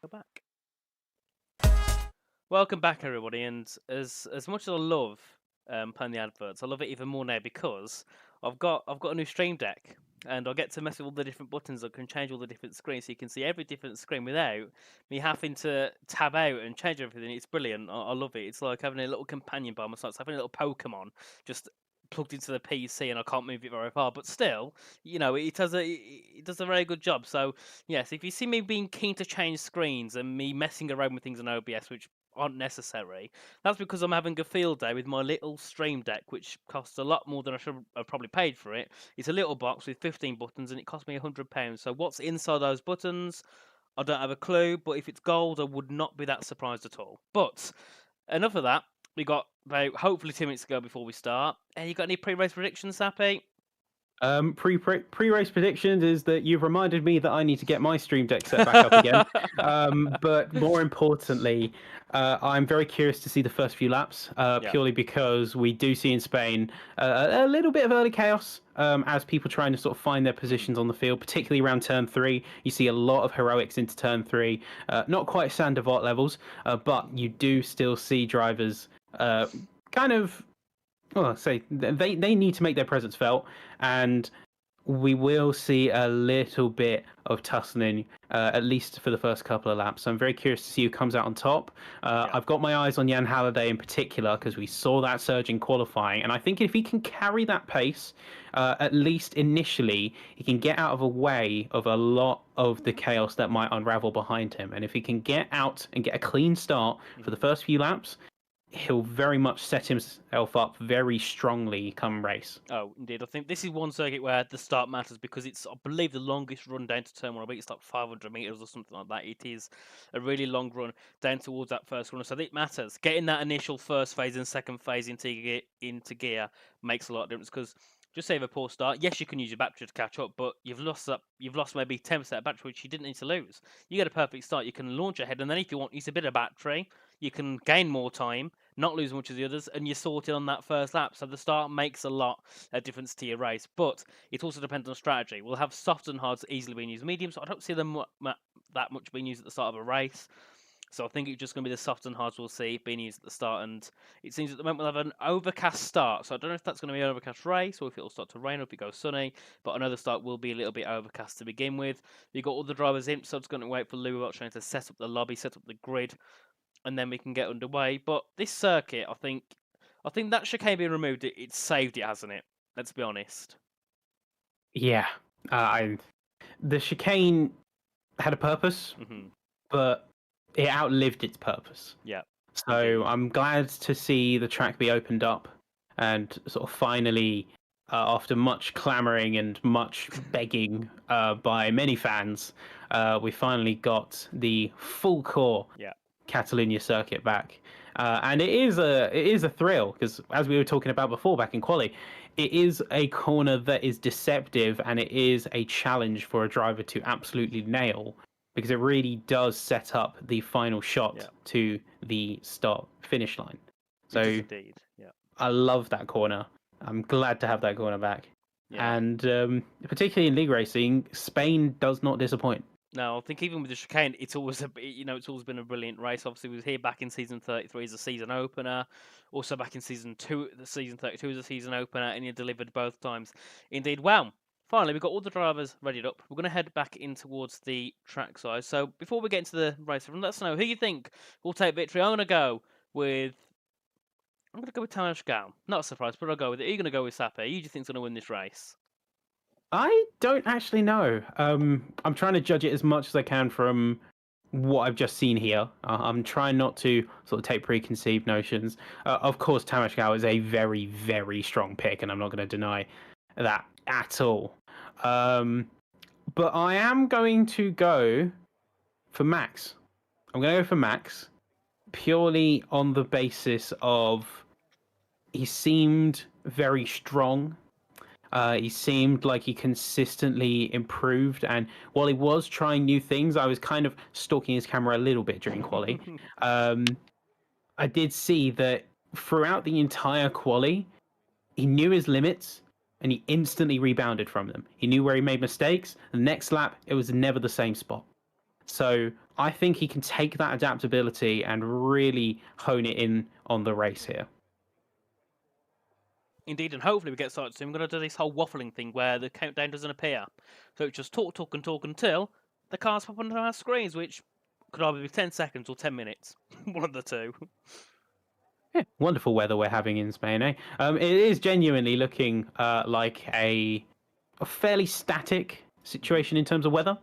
Go back. Welcome back, everybody. And as much as I love playing the adverts, I love it even more now because I've got a new Stream Deck, and I get to mess with all the different buttons. I can change all the different screens, so you can see every different screen without me having to tab out and change everything. It's brilliant. I love it. It's like having a little companion by my side. It's having a little Pokemon just plugged into the PC, and I can't move it very far. But still, it does a very good job. So yes, if you see me being keen to change screens and me messing around with things in OBS, which aren't necessary, that's because I'm having a field day with my little Stream Deck, which costs a lot more than I should have probably paid for it. It's a little box with 15 buttons, and it cost me £100. So what's inside those buttons? I don't have a clue, but if it's gold, I would not be that surprised at all. But enough of that. We got about hopefully 2 minutes to go before we start. You got any pre-race predictions, Sappy? Pre-race predictions is that you've reminded me that I need to get my Stream Deck set back up again. But more importantly, I'm very curious to see the first few laps, purely because we do see in Spain a little bit of early chaos as people trying to sort of find their positions on the field, particularly around turn 3. You see a lot of heroics into turn 3, not quite Sandevot levels, but you do still see drivers kind of. Well, say they need to make their presence felt, and we will see a little bit of tussling, at least for the first couple of laps. So I'm very curious to see who comes out on top. I've got my eyes on Jan Halliday in particular because we saw that surge in qualifying, and I think if he can carry that pace, at least initially, he can get out of a way of a lot of the chaos that might unravel behind him. And if he can get out and get a clean start for the first few laps, he'll very much set himself up very strongly come race. Oh, indeed. I think this is one circuit where the start matters because it's, I believe, the longest run down to turn 1. I think it's like 500 meters or something like that. It is a really long run down towards that first corner, so it matters. Getting that initial first phase and second phase into gear makes a lot of difference because just say you have a poor start. Yes, you can use your battery to catch up, but you've lost maybe 10% of battery, which you didn't need to lose. You get a perfect start, you can launch ahead, and then if you want, use a bit of battery, you can gain more time, not lose much as the others, and you're sorted on that first lap. So the start makes a lot of difference to your race, but it also depends on strategy. We'll have soft and hards easily being used, medium, so I don't see them that much being used at the start of a race. So I think it's just going to be the soft and hards we'll see being used at the start. And it seems at the moment we'll have an overcast start. So I don't know if that's going to be an overcast race or if it'll start to rain or if it goes sunny. But another start will be a little bit overcast to begin with. You've got all the drivers in, so it's going to wait for Lou trying to set up the lobby, set up the grid, and then we can get underway. But this circuit, I think that chicane being removed, it's saved it, hasn't it? Let's be honest. Yeah, the chicane had a purpose, but it outlived its purpose. Yeah. So I'm glad to see the track be opened up and sort of finally, after much clamoring and much begging by many fans, we finally got the full core Catalunya circuit back. And it is a thrill because, as we were talking about before back in quali, it is a corner that is deceptive and it is a challenge for a driver to absolutely nail, because it really does set up the final shot to the start finish line. So indeed. Yeah. I love that corner. I'm glad to have that corner back. Yeah. And particularly in league racing, Spain does not disappoint. No, I think even with the chicane, it's always been a brilliant race. Obviously, we was here back in season 33 as a season opener, also back in season 32 as a season opener, and you delivered both times. Indeed, well, finally, we've got all the drivers readied up. We're going to head back in towards the track side. So before we get into the race, let us know who you think will take victory. I'm going to go with Tamás Gal. Not a surprise, but I'll go with it. Are you going to go with Sape? Who do you think's going to win this race? I don't actually know. I'm trying to judge it as much as I can from what I've just seen here. I'm trying not to sort of take preconceived notions. Of course, Tamás Gal is a very, very strong pick, and I'm not going to deny that at all. But I am going to go for Max. I'm going to go for Max purely on the basis of he seemed very strong. He seemed like he consistently improved, and while he was trying new things, I was kind of stalking his camera a little bit during quali. I did see that throughout the entire quali, he knew his limits, and he instantly rebounded from them. He knew where he made mistakes. The next lap, it was never the same spot. So I think he can take that adaptability and really hone it in on the race here. Indeed, and hopefully we get started soon. We're going to do this whole waffling thing where the countdown doesn't appear. So it's just talk, talk, and talk until the cars pop onto our screens, which could either be 10 seconds or 10 minutes. One of the two. Yeah, wonderful weather we're having in Spain, eh? It is genuinely looking like a fairly static situation in terms of weather.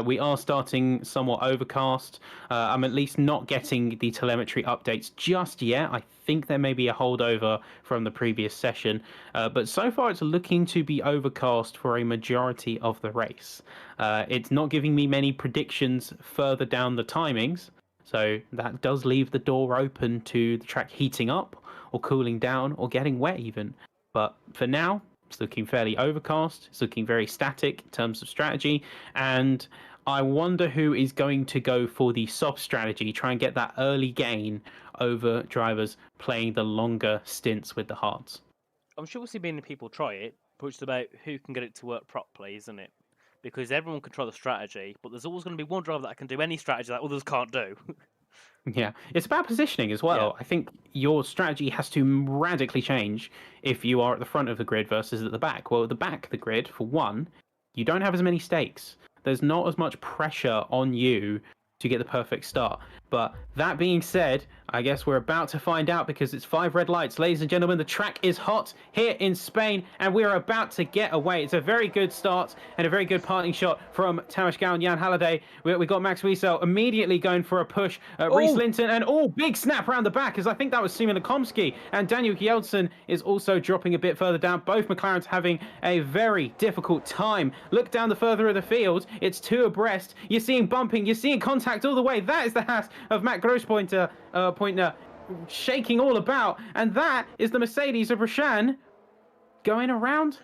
We are starting somewhat overcast. I'm at least not getting the telemetry updates just yet. I think there may be a holdover from the previous session, but so far it's looking to be overcast for a majority of the race. It's not giving me many predictions further down the timings, so that does leave the door open to the track heating up or cooling down or getting wet even. But for now, it's looking fairly overcast. It's looking very static in terms of strategy. And I wonder who is going to go for the soft strategy, try and get that early gain over drivers playing the longer stints with the hards. I'm sure we'll see many people try it, but it's about who can get it to work properly, isn't it? Because everyone can try the strategy, but there's always going to be one driver that can do any strategy that others can't do. Yeah, it's about positioning as well. Yeah. I think your strategy has to radically change if you are at the front of the grid versus at the back. Well, at the back of the grid, for one, you don't have as many stakes. There's not as much pressure on you to get the perfect start. But that being said, I guess we're about to find out because it's 5 red lights. Ladies and gentlemen, the track is hot here in Spain and we're about to get away. It's a very good start and a very good parting shot from Tamas Gow and Jan Halliday. We got Max Wiesel immediately going for a push. Reese Linton and big snap around the back as I think that was Simon Komsky. And Daniel Kjeldsen is also dropping a bit further down. Both McLarens having a very difficult time. Look down the further of the field. It's 2 abreast. You're seeing bumping. You're seeing contact all the way. That is the Haas of Matt Grosspointer shaking all about, and that is the Mercedes of Roshan going around.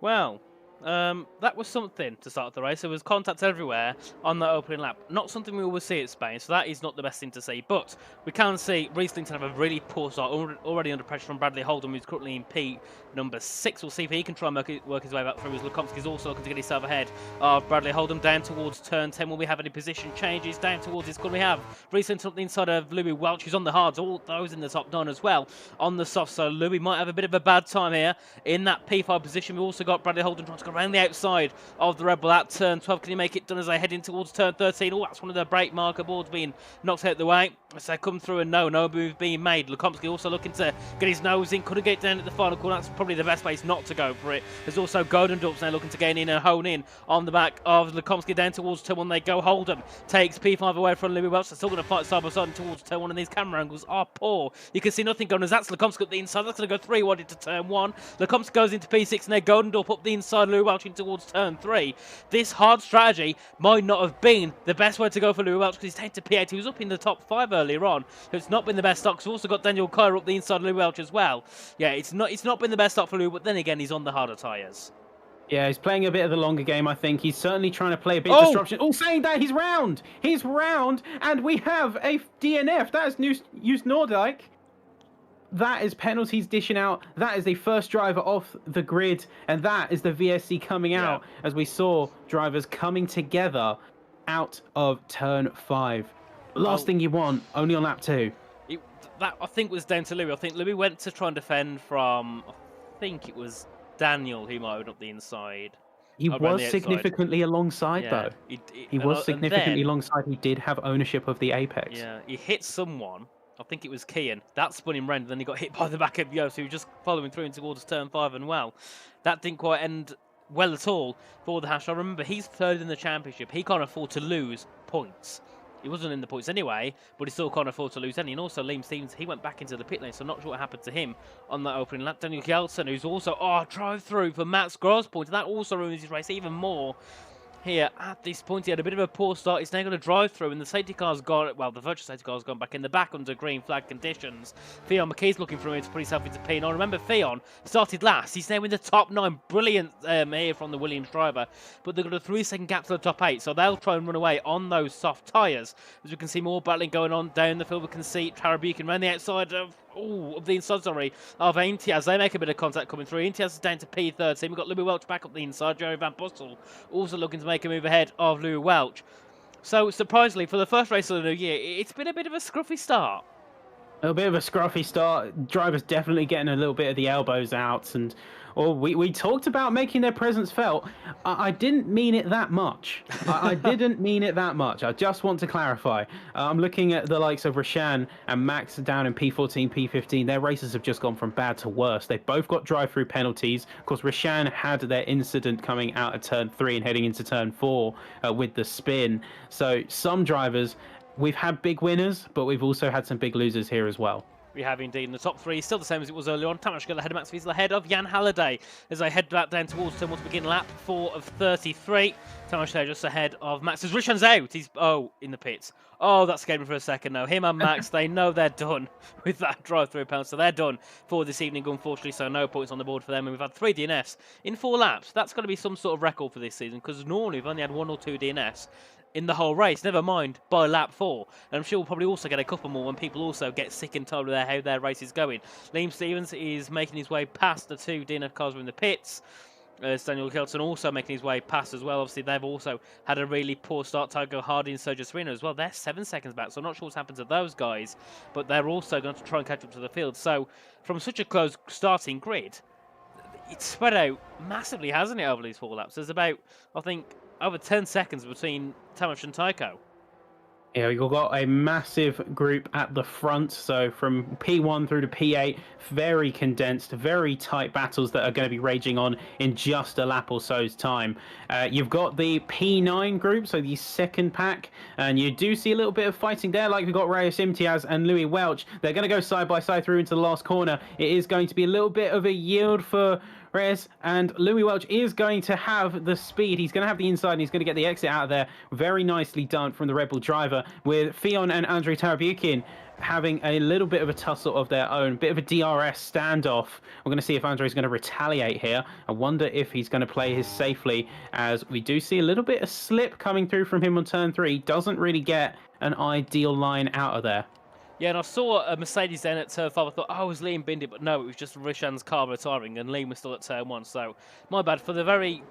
Well, that was something to start the race. There was contact everywhere on the opening lap. Not something we always see at Spain, so that is not the best thing to see. But we can see Reese Linton have a really poor start, already under pressure from Bradley Holdham, who's currently in P number 6. We'll see if he can try and work his way back through, as Lukomski's also looking to get himself ahead of Bradley Holdham down towards turn 10. Will we have any position changes down towards his corner? We have Reese Linton up the inside of Louis Welch, who's on the hards, all those in the top 9 as well on the soft. So Louis might have a bit of a bad time here in that P5 position. We've also got Bradley Holdham trying to go around the outside of the Red Bull at turn 12. Can he make it done as they head in towards turn 13? Oh, that's one of the brake marker boards being knocked out the way. As they come through and no move being made. Lukomski also looking to get his nose in. Couldn't get down at the final corner. That's probably the best place not to go for it. There's also Golden Dupes now looking to gain in and hone in on the back of Lukomski down towards turn 1. They go. Holdham takes P5 away from Louis Welch. They're still going to fight side by side towards turn 1, and these camera angles are poor. You can see nothing going as that's Lukomski up the inside. That's going to go 3 wide into turn 1. Lukomski goes into P6 and then Golden Dupe up the inside. Louis Welch in towards turn 3. This hard strategy might not have been the best way to go for Louis Welch because he's taken to P8. He was up in the top 5 earlier on. It's not been the best stock. We've also got Daniel Kyer up the inside of Louis Welch as well. Yeah, it's not been the best stock for Louis, but then again, he's on the harder tyres. Yeah, he's playing a bit of the longer game, I think. He's certainly trying to play a bit of disruption. Oh, saying that, he's round! He's round, and we have a DNF. That is News Nordyke. That is penalties dishing out. That is the first driver off the grid, and that is the VSC coming out as we saw drivers coming together out of turn 5. Last thing you want, only on lap 2. That I think was down to Louis. I think Louis went to try and defend from, I think it was Daniel who might have been up the inside. He was significantly alongside, though. He was significantly alongside. He did have ownership of the apex. Yeah, he hit someone. I think it was Kian. That spun him round, and then he got hit by the back of Yo, so he was just following through towards turn 5, and well, that didn't quite end well at all for the Hash. I remember he's 3rd in the championship. He can't afford to lose points. He wasn't in the points anyway, but he still can't afford to lose any. And also Liam Stevens, he went back into the pit lane, so I'm not sure what happened to him on that opening lap. Daniel Kjeldsen, who's also, drive through for Max Grosspoint, and that also ruins his race even more. Here at this point, he had a bit of a poor start. He's now going to drive through, and the safety car's gone. Well, the virtual safety car's gone back in the back under green flag conditions. Theon McKee's looking for him to put himself into P9. Remember, Theon started last. He's now in the top 9. Brilliant here from the Williams driver. But they've got a 3-second gap to the top 8, so they'll try and run away on those soft tyres. As we can see, more battling going on down the field. We can see Tara Buchan around the outside of the inside, of Intiaz. They make a bit of contact coming through. Intiaz is down to P13. We've got Louis Welch back up the inside. Jerry Van Bussel also looking to make a move ahead of Louis Welch. So, surprisingly, for the first race of the new year, it's been a bit of a scruffy start. A bit of a scruffy start. Drivers definitely getting a little bit of the elbows out, and we talked about making their presence felt. I didn't mean it that much. I didn't mean it that much. I just want to clarify. I'm looking at the likes of Rashan and Max down in P14, P15. Their races have just gone from bad to worse. They've both got drive-through penalties. Of course, Rashan had their incident coming out of turn 3 and heading into turn 4 with the spin. So some drivers. We've had big winners, but we've also had some big losers here as well. We have indeed in the top 3, still the same as it was earlier on. Tamás Göll ahead of Max Wiesel, ahead of Jan Halliday as they head back down towards turn 1 to begin lap 4 of 33. Tamás there just ahead of Max as Rishan's out. He's, in the pits. Oh, that scared me for a second now. Him and Max, they know they're done with that drive-through penalty. So they're done for this evening, unfortunately, so no points on the board for them. And we've had 3 DNFs in 4 laps. That's got to be some sort of record for this season, because normally we've only had 1 or 2 DNFs in the whole race, never mind by lap 4. And I'm sure we'll probably also get a couple more when people also get sick and tired of how their race is going. Liam Stevens is making his way past the 2 DNF cars in the pits. Daniel Kelton also making his way past as well. Obviously, they've also had a really poor start. Tygo Hardy and Sergio Serena as well. They're 7 seconds back, so I'm not sure what's happened to those guys, but they're also going to try and catch up to the field. So, from such a close starting grid, it's spread out massively, hasn't it, over these 4 laps? There's about, I think, over 10 seconds between Tamás and Tycho. Yeah, we've got a massive group at the front. So from P1 through to P8, very condensed, very tight battles that are going to be raging on in just a lap or so's time. You've got the P9 group, so the second pack, and you do see a little bit of fighting there, like we've got Reyes Imtiaz and Louis Welch. They're going to go side by side through into the last corner. It is going to be a little bit of a yield for Reyes, and Louis Welch is going to have the speed. He's going to have the inside, and he's going to get the exit out of there. Very nicely done from the Red Bull driver, with Fion and Andrei Tarabukin having a little bit of a tussle of their own, bit of a DRS standoff. We're going to see if Andrei's going to retaliate here. I wonder if he's going to play his safely, as we do see a little bit of slip coming through from him on turn 3. Doesn't really get an ideal line out of there. Yeah, and I saw a Mercedes then at turn 5. I thought, oh, it was Liam Bindi, but no, it was just Rishan's car retiring, and Liam was still at turn 1. So, my bad for the very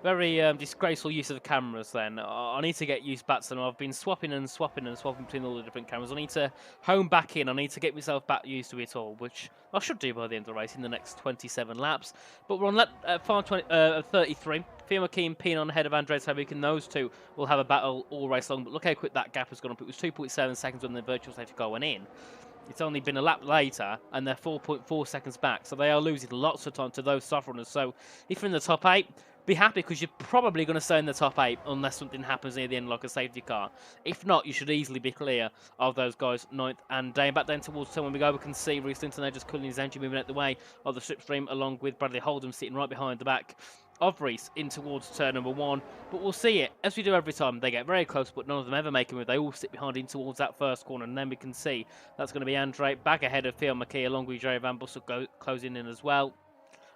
disgraceful use of cameras then. I need to get used back to them. I've been swapping between all the different cameras. I need to home back in. I need to get myself back used to it all, which I should do by the end of the race in the next 27 laps. But we're on lap 33. Fiona Keen, Pinon ahead of Andrei Sabukin. Those two will have a battle all race long. But look how quick that gap has gone up. It was 2.7 seconds when the virtual safety car went in. It's only been a lap later, and they're 4.4 seconds back. So they are losing lots of time to those soft runners. So if you're in the top 8, be happy, because you're probably going to stay in the top 8 unless something happens near the end, like a safety car. If not, you should easily be clear of those guys 9th and down. Back down towards 10 when we go, we can see Reece Linton there just cooling his engine, moving out the way of the slipstream, along with Bradley Holdham sitting right behind the back of Reece in towards turn number 1. But we'll see it, as we do every time. They get very close, but none of them ever make a move. They all sit behind in towards that first corner, and then we can see that's going to be Andre back ahead of Theo McKee, along with Jerry Van Bussel closing in as well.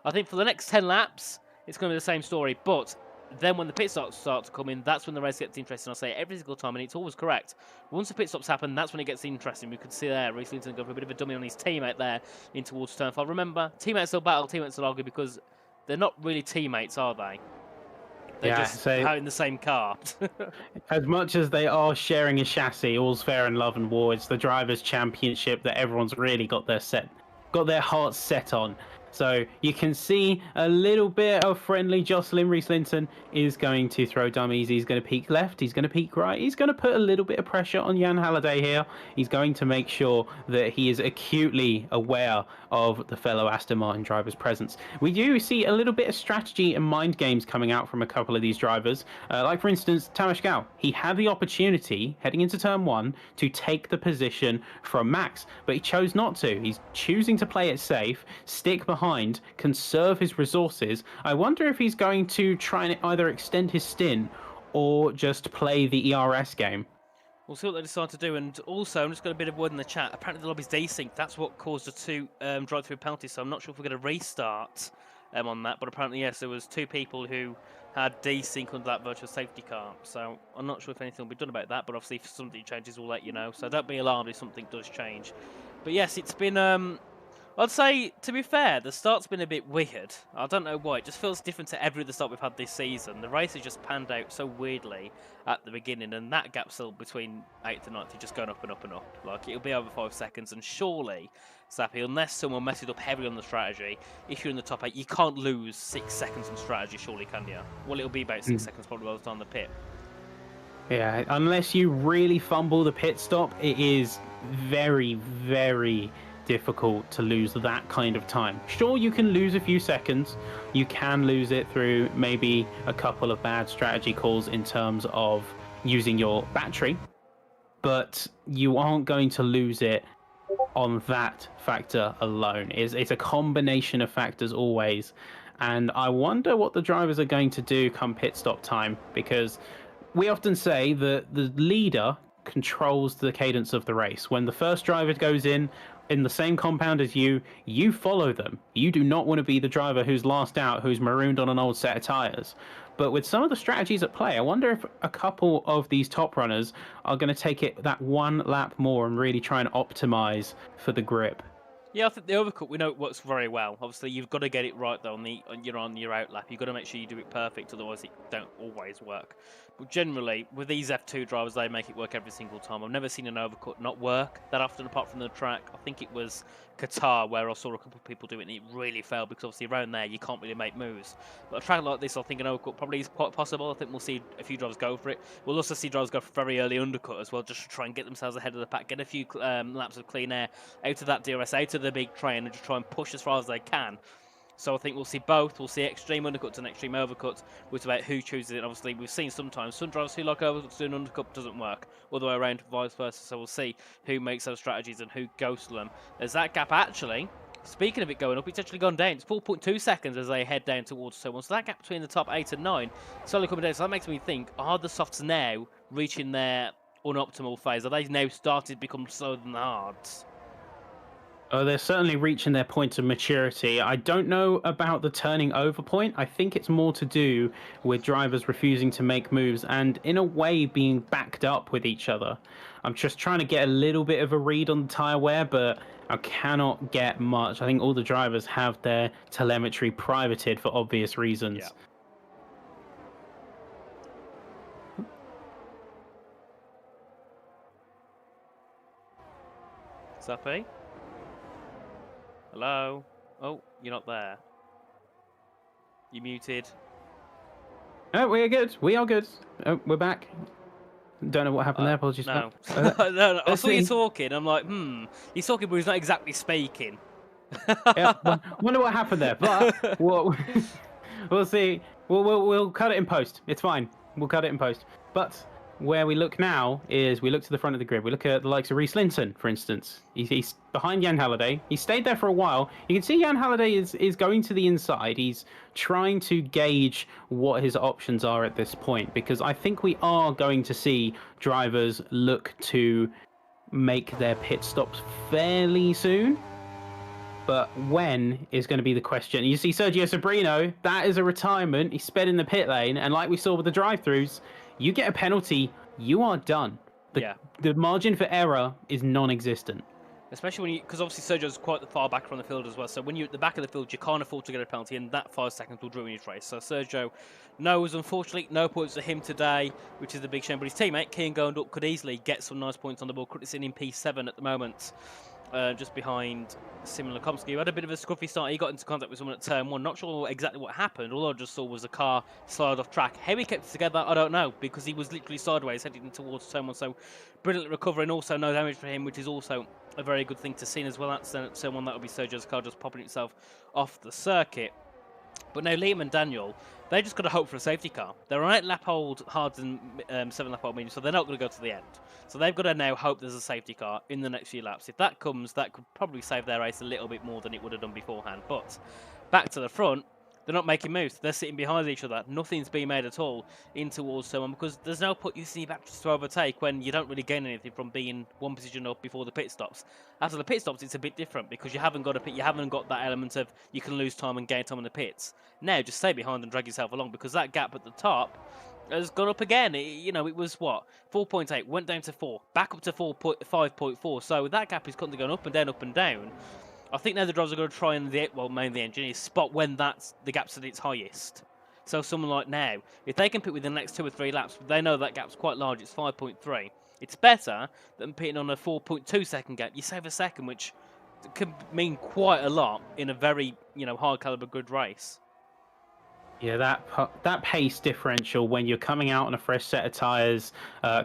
I think for the next 10 laps, it's going to be the same story, but then when the pit stops start to come in, that's when the race gets interesting. I say it every single time, and it's always correct. Once the pit stops happen, that's when it gets interesting. We could see there, Reece Linton going for a bit of a dummy on his teammate there in towards turn 5. Remember, teammates will battle, teammates will argue, because they're not really teammates, are they? They're just out in the same car. As much as they are sharing a chassis, all's fair in love and war. It's the Drivers' Championship that everyone's really got their hearts set on. So you can see a little bit of friendly jostling. Reece Linton is going to throw dummies. He's going to peek left. He's going to peek right. He's going to put a little bit of pressure on Jan Halliday here. He's going to make sure that he is acutely aware of the fellow Aston Martin driver's presence. We do see a little bit of strategy and mind games coming out from a couple of these drivers. Like, for instance, Tamás Göll. He had the opportunity, heading into turn 1, to take the position from Max, but he chose not to. He's choosing to play it safe, stick behind, conserve his resources. I wonder if he's going to try and either extend his stint or just play the ERS game. We'll see what they decide to do. And also, I'm just got a bit of word in the chat. Apparently the lobby's desync. That's what caused the 2 drive-through penalties. So I'm not sure if we're going to restart on that. But apparently, yes, there was 2 people who had desync under that virtual safety car. So I'm not sure if anything will be done about that. But obviously, if something changes, we'll let you know. So don't be alarmed if something does change. But yes, it's been I'd say, to be fair, the start's been a bit weird. I don't know why. It just feels different to every other start we've had this season. The race has just panned out so weirdly at the beginning, and that gap still between 8th and 9th is just going up and up and up. Like, it'll be over 5 seconds, and surely, Sappy, unless someone messes up heavily on the strategy, if you're in the top 8, you can't lose 6 seconds on strategy, surely, can you? Well, it'll be about 6 seconds probably by the time the pit. Yeah, unless you really fumble the pit stop, it is very, very difficult to lose that kind of time. Sure, you can lose a few seconds. You can lose it through maybe a couple of bad strategy calls in terms of using your battery, but you aren't going to lose it on that factor alone. It's a combination of factors always, and I wonder what the drivers are going to do come pit stop time, because we often say that the leader controls the cadence of the race. When the first driver goes in the same compound as you, you follow them. You do not want to be the driver who's last out, who's marooned on an old set of tyres. But with some of the strategies at play, I wonder if a couple of these top runners are going to take it that one lap more and really try and optimize for the grip. Yeah, I think the overcut, we know it works very well. Obviously, you've got to get it right, though, on your out lap. You've got to make sure you do it perfect, otherwise it don't always work. But generally, with these F2 drivers, they make it work every single time. I've never seen an overcut not work that often, apart from the track. I think it was Qatar where I saw a couple of people do it, and it really failed, because obviously around there, you can't really make moves. But a track like this, I think an overcut probably is quite possible. I think we'll see a few drivers go for it. We'll also see drivers go for very early undercut as well, just to try and get themselves ahead of the pack, get a few laps of clean air out of that DRS, out of the big train, and just try and push as far as they can. So I think we'll see both. We'll see extreme undercuts and extreme overcuts, which is about who chooses it. Obviously, we've seen sometimes some drivers who like overcuts doing undercut doesn't work, all the way around, vice versa. So we'll see who makes those strategies and who goes to them. As that gap actually, speaking of it going up, it's actually gone down. It's 4.2 seconds as they head down towards 2-1. So that gap between the top 8 and 9 slowly coming down. So that makes me think, are the softs now reaching their unoptimal phase? Are they now started to become slower than the hards? They're certainly reaching their point of maturity. I don't know about the turning over point. I think it's more to do with drivers refusing to make moves and, in a way, being backed up with each other. I'm just trying to get a little bit of a read on the tyre wear, but I cannot get much. I think all the drivers have their telemetry privated for obvious reasons. Yeah. Sappy? Hello? Oh, you're not there. You muted. Oh, we are good. We are good. Oh, we're back. Don't know what happened there. Apologies. No. For no, I saw you see. talking. I'm like, he's talking, but he's not exactly speaking. Yeah, wonder what happened there. But we'll see. We'll cut it in post. It's fine. We'll cut it in post. But where we look now is we look to the front of the grid. We look at the likes of Reece Linton, for instance. He's behind Jan Halliday. He stayed there for a while. You can see Jan Halliday is going to the inside. He's trying to gauge what his options are at this point, because I think we are going to see drivers look to make their pit stops fairly soon. But when is going to be the question. You see Sergio Sobrino, that is a retirement. He sped in the pit lane, and like we saw with the drive-thrus, you get a penalty, you are done. The margin for error is non-existent. Especially when because obviously Sergio's quite far back from the field as well. So when you're at the back of the field, you can't afford to get a penalty, and that 5 seconds will ruin his race. So Sergio knows, unfortunately, no points for him today, which is a big shame. But his teammate, Kian Gondup, could easily get some nice points on the board. Currently sitting in P7 at the moment. Just behind Simon Lekomsky, who had a bit of a scruffy start. He got into contact with someone at turn 1. Not sure exactly what happened. All I just saw was a car slide off track. How he kept it together, I don't know, because he was literally sideways heading towards turn 1. So brilliant recovery, and also no damage for him, which is also a very good thing to see as well. That's turn 1. That would be Sergio's car just popping itself off the circuit. But now Liam and Daniel, they just got to hope for a safety car. They're on 8 lap hold hards and 7 lap hold medium, so they're not going to go to the end. So they've got to now hope there's a safety car in the next few laps. If that comes, that could probably save their race a little bit more than it would have done beforehand. But back to the front, they're not making moves. They're sitting behind each other. Nothing's being made at all in towards someone, because there's no point using your batteries to overtake when you don't really gain anything from being one position up before the pit stops. After the pit stops, it's a bit different, because you haven't got that element of you can lose time and gain time in the pits. Now just stay behind and drag yourself along, because that gap at the top has gone up again. It was what, 4.8, went down to 4, back up to 5.4. So that gap is constantly going up and down, up and down. I think now the drivers are going to try and mainly the engineers spot when the gap's at its highest. So someone like now, if they can pit within the next 2 or 3 laps, they know that gap's quite large. It's 5.3. It's better than pitting on a 4.2 second gap. You save a second, which could mean quite a lot in a very high caliber good race. Yeah, that pace differential when you're coming out on a fresh set of tyres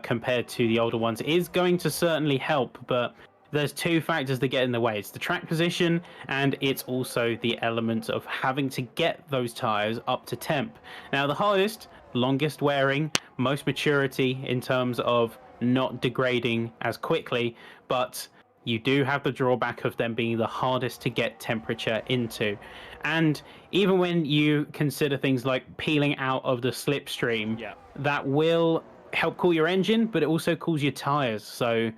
compared to the older ones is going to certainly help, but there's 2 factors that get in the way. It's the track position, and it's also the element of having to get those tyres up to temp. Now, the hardest, longest wearing, most maturity in terms of not degrading as quickly, but you do have the drawback of them being the hardest to get temperature into. And even when you consider things like peeling out of the slipstream, that will help cool your engine, but it also cools your tyres. So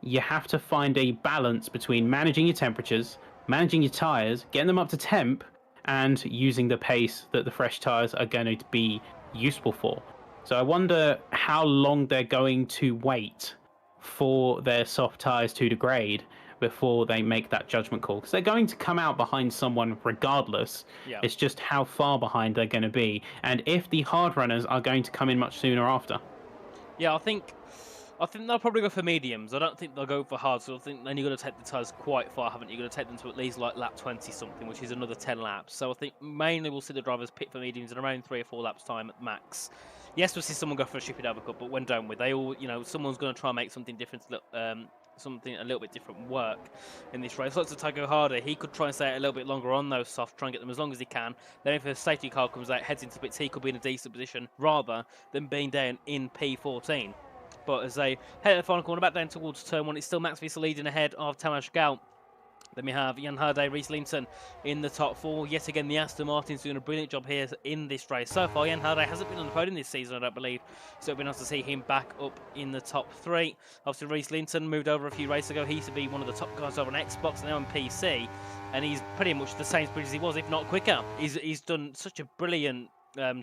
you have to find a balance between managing your temperatures, managing your tyres, getting them up to temp, and using the pace that the fresh tyres are going to be useful for. So I wonder how long they're going to wait for their soft tyres to degrade before they make that judgment call. Because they're going to come out behind someone regardless. Yeah. It's just how far behind they're going to be. And if the hard runners are going to come in much sooner after. Yeah, I think they'll probably go for mediums. I don't think they'll go for hards. So I think then you've got to take the tyres quite far, haven't you? You've got to take them to at least like lap 20 something, which is another 10 laps. So I think mainly we'll see the drivers pit for mediums in around 3 or 4 laps time at max. Yes, we'll see someone go for a stupid overcut, but when don't we? They all, someone's going to try and make something different, something a little bit different work in this race. Lots of Tygo Harder, he could try and stay a little bit longer on those soft, try and get them as long as he can. Then if a safety car comes out, heads into pits, he could be in a decent position rather than being down in P14. But as they head to the final corner, back down towards turn 1, it's still Max Visa leading ahead of Tamas Gal. Then we have Jan Herde, Reese Linton in the top 4. Yet again, the Aston Martin's doing a brilliant job here in this race. So far, Jan Herde hasn't been on the podium this season, I don't believe. So it'll be nice to see him back up in the top 3. Obviously, Reese Linton moved over a few races ago. He used to be one of the top guys over on Xbox, now on PC. And he's pretty much the same speed as he was, if not quicker. He's done such a brilliant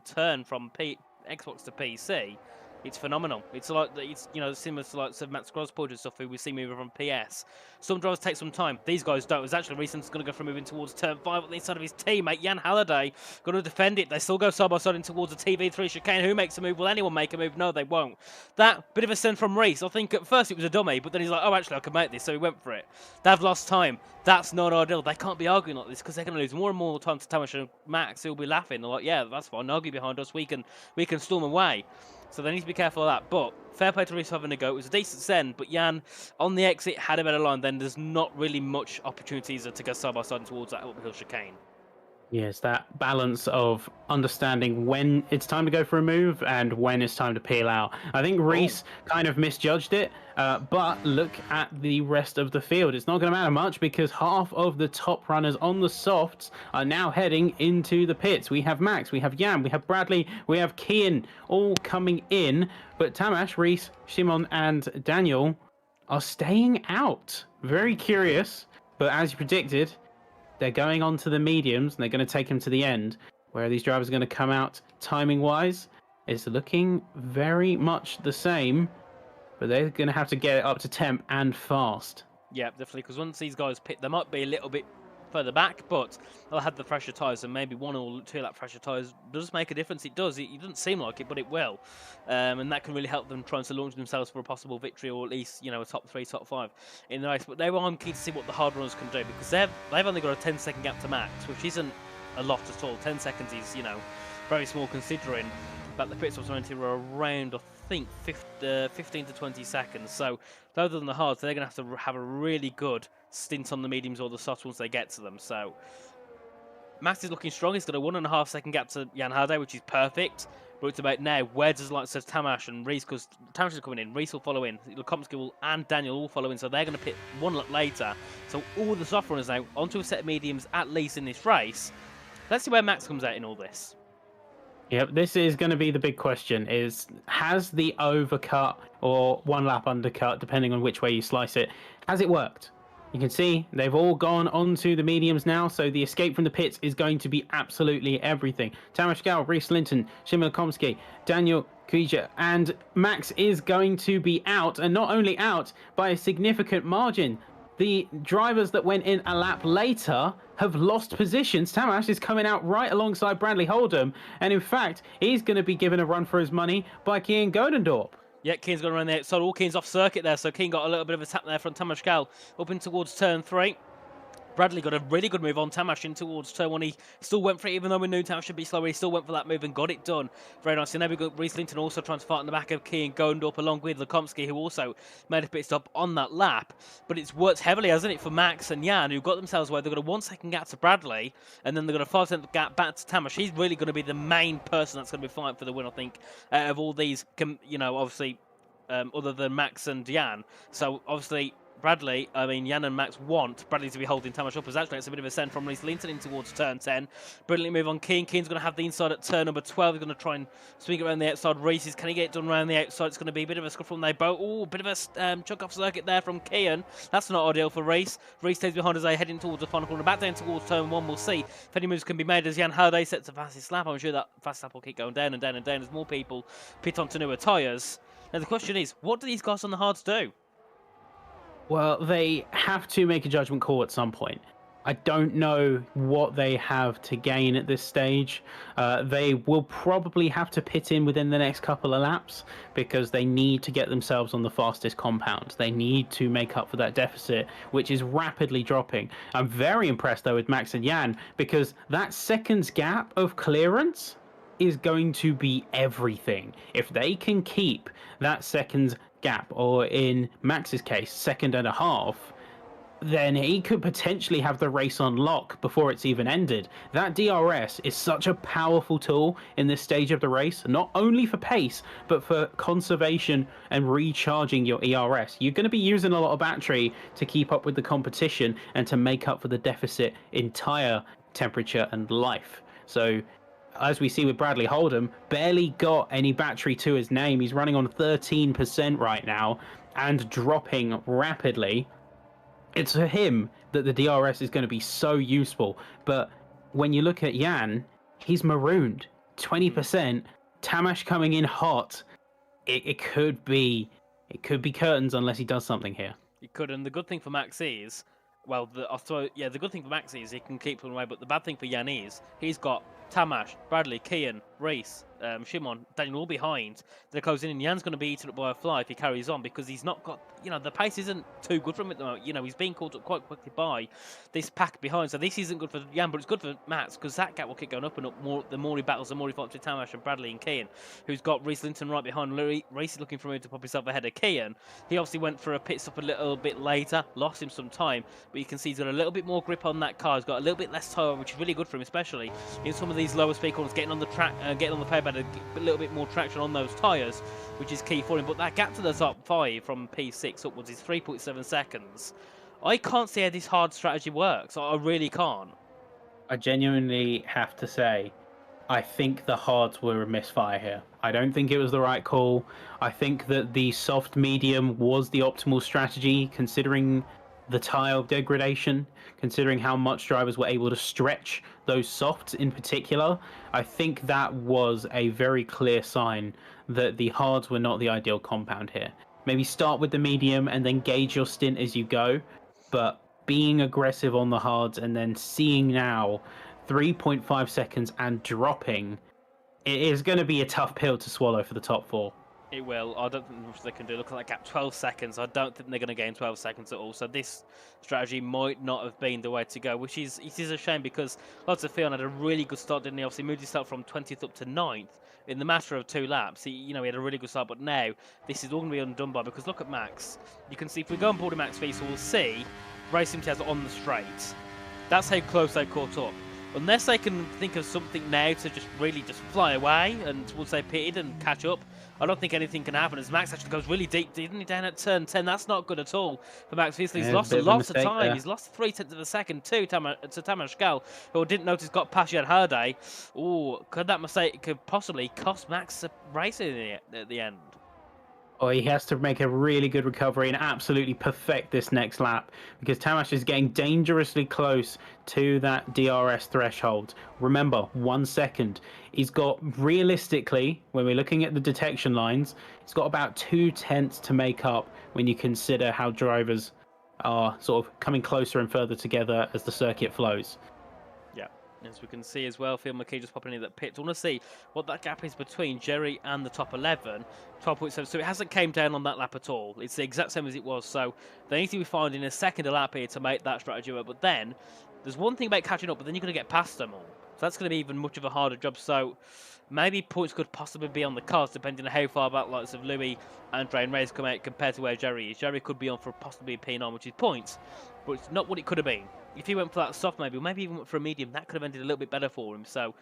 turn from Xbox to PC. It's phenomenal. It's like similar to like Max Grossport and stuff who we see moving from PS. Some drivers take some time. These guys don't. It's actually Reason's going to go for moving towards turn 5 on the inside of his teammate Jan Halliday. Going to defend it. They still go side by side in towards the TV3 chicane. Who makes a move? Will anyone make a move? No, they won't. That bit of a send from Reese. I think at first it was a dummy, but then he's like, oh, actually I can make this, so he went for it. They've lost time. That's not ideal. They can't be arguing like this because they're going to lose more and more time to Tamas and Max, who'll be laughing. They're like, yeah, that's fine. Argue behind us. We can storm away. So they need to be careful of that. But fair play to Reese having a go. It was a decent send, but Jan on the exit had a better line. Then there's not really much opportunities to go side by side towards that uphill chicane. Yes, that balance of understanding when it's time to go for a move and when it's time to peel out. I think Reese kind of misjudged it, but look at the rest of the field. It's not going to matter much because half of the top runners on the softs are now heading into the pits. We have Max, we have Jan, we have Bradley, we have Kian all coming in, but Tamas, Reese, Shimon and Daniel are staying out. Very curious, but as you predicted, they're going on to the mediums, and they're going to take them to the end. Where these drivers are going to come out timing-wise is looking very much the same, but they're going to have to get it up to temp and fast. Yeah, definitely, because once these guys pit, they might be a little bit further back, but they'll have the fresher tyres, and maybe 1 or 2 lap fresher tyres does make a difference. It does. It doesn't seem like it, but it will. And that can really help them trying to launch themselves for a possible victory, or at least, a top 3, top 5 in the race. But I'm keen to see what the hard runners can do, because they've only got a 10-second gap to Max, which isn't a lot at all. 10 seconds is, very small considering that the pit stops were around, I think, 15 to 20 seconds. So, other than the hards, they're going to have a really good stint on the mediums or the softs once they get to them. So, Max is looking strong. He's got a 1.5 second gap to Jan Herde, which is perfect. But it's about now, where does Tamas and Reese, because Tamas is coming in, Reese will follow in, Lukomsky and Daniel will follow in, so they're going to pit 1 lap later. So all the soft runners now onto a set of mediums, at least in this race. Let's see where Max comes out in all this. Yep, this is going to be the big question, has the overcut or 1 lap undercut, depending on which way you slice it, has it worked? You can see they've all gone onto the mediums now, so the escape from the pits is going to be absolutely everything. Tamas Gal, Reese Linton, Shimon Komsky, Daniel Kuja, and Max is going to be out, and not only out by a significant margin. the drivers that went in a lap later have lost positions. Tamash is coming out right alongside Bradley Holdham, and in fact, he's going to be given a run for his money by Kian Godendorp. Yeah, Keane's going to run there. So all Keane's off circuit there. So Keane got a little bit of a tap there from Tamash Gal up in towards turn 3. Bradley got a really good move on Tamash in towards turn 1. He still went for it, even though we knew Tamash should be slower. He still went for that move and got it done. Very nice. And then we got Reese Linton also trying to fight in the back of Keane Gondorp along with Lekomsky, who also made a pit stop on that lap. But it's worked heavily, hasn't it, for Max and Jan, who got themselves where they've got a 1 second gap to Bradley, and then they've got a 5 second gap back to Tamash. He's really going to be the main person that's going to be fighting for the win, I think, of all these, obviously, other than Max and Jan. So, obviously, Jan and Max want Bradley to be holding Tamash up as actually it's a bit of a send from Reese Linton in towards turn 10. Brilliantly move on Keane. Keane's going to have the inside at turn number 12. He's going to try and swing it around the outside. Reese, can he get it done around the outside? It's going to be a bit of a scuffle from they both. Oh, a bit of a chuck off circuit there from Keane. That's not ideal for Reese. Reese stays behind as they heading towards the final corner. Back down towards turn 1. We'll see if any moves can be made as Jan Hurday sets a fastest lap. I'm sure that fast lap will keep going down and down and down as more people pit onto newer tyres. Now the question is, what do these guys on the hards do? Well, they have to make a judgment call at some point. I don't know what they have to gain at this stage. They will probably have to pit in within the next couple of laps because they need to get themselves on the fastest compound. They need to make up for that deficit, which is rapidly dropping. I'm very impressed, though, with Max and Jan because that second's gap of clearance is going to be everything. If they can keep that second's gap, or in Max's case, 2.5 seconds, then he could potentially have the race on lock before it's even ended. That DRS is such a powerful tool in this stage of the race, not only for pace, but for conservation and recharging your ERS. You're going to be using a lot of battery to keep up with the competition and to make up for the deficit in tyre temperature and life. So, as we see with Bradley Holdham, barely got any battery to his name. He's running on 13% right now and dropping rapidly. It's for him that the DRS is going to be so useful. But when you look at Jan, he's marooned. 20%. Tamash coming in hot. It could be curtains unless he does something here. He could, and the good thing for Max is, the good thing for Max is he can keep pulling away, but the bad thing for Jan is he's got Tamash, Bradley, Kian, Reese, Shimon, Daniel all behind. They're closing in. Jan's going to be eaten up by a fly if he carries on because he's not got, the pace isn't too good for him at the moment. He's being caught up quite quickly by this pack behind. So this isn't good for Jan, but it's good for Max because that gap will keep going up and up more. The more he battles, the more he fights with Tamash and Bradley and Kian, who's got Reese Linton right behind. Reese is looking for him to pop himself ahead of Kian. He obviously went for a pit stop a little bit later, lost him some time, but you can see he's got a little bit more grip on that car. He's got a little bit less tyre, which is really good for him, especially in some of these lower speed corners, getting on the track, getting on the pavement, a little bit more traction on those tyres, which is key for him. But that gap to the top 5 from P6 upwards is 3.7 seconds. I can't see how this hard strategy works. I really can't. I genuinely have to say, I think the hards were a misfire here. I don't think it was the right call. I think that the soft medium was the optimal strategy, considering the tile degradation, considering how much drivers were able to stretch those softs in particular. I think that was a very clear sign that the hards were not the ideal compound here. Maybe start with the medium and then gauge your stint as you go, but being aggressive on the hards and then seeing now 3.5 seconds and dropping, it is going to be a tough pill to swallow for the top 4. It will. I don't think much they can do. Look at that gap, 12 seconds. I don't think they're going to gain 12 seconds at all. So this strategy might not have been the way to go, which is a shame because lots of Fion had a really good start, didn't he? Obviously moved himself from 20th up to 9th in the matter of 2 laps. He had a really good start, but now this is all going to be undone by, because look at Max. You can see if we go on board of Max Feast, we'll see Racing Test on the straight. That's how close they caught up. Unless they can think of something now to just really just fly away and once they pitted and catch up, I don't think anything can happen, as Max actually goes really deep, didn't he, down at turn 10? That's not good at all for Max Feasley. He's lost a lot of time. There. He's lost 0.3 of a second to Tamash Gal, who didn't notice got past Jan Hurday. Oh, could that mistake could possibly cost Max a race at the end? Or he has to make a really good recovery and absolutely perfect this next lap, because Tamash is getting dangerously close to that DRS threshold. Remember, 1 second. He's got, realistically, when we're looking at the detection lines, he's got about 0.2 to make up when you consider how drivers are sort of coming closer and further together as the circuit flows. Yeah, as we can see as well, Phil McKee just popping in that pit. I want to see what that gap is between Jerry and the top 11, 12.7. So it hasn't came down on that lap at all. It's the exact same as it was. So they need to be finding a second lap here to make that strategy work. But then there's one thing about catching up, but then you're going to get past them all. So that's going to be even much of a harder job. So maybe points could possibly be on the cards, depending on how far back likes of Louis, Andre, and Reyes come out compared to where Jerry is. Jerry could be on for possibly a P9, which is points, but it's not what it could have been. If he went for that soft, maybe, or maybe even went for a medium, that could have ended a little bit better for him. So,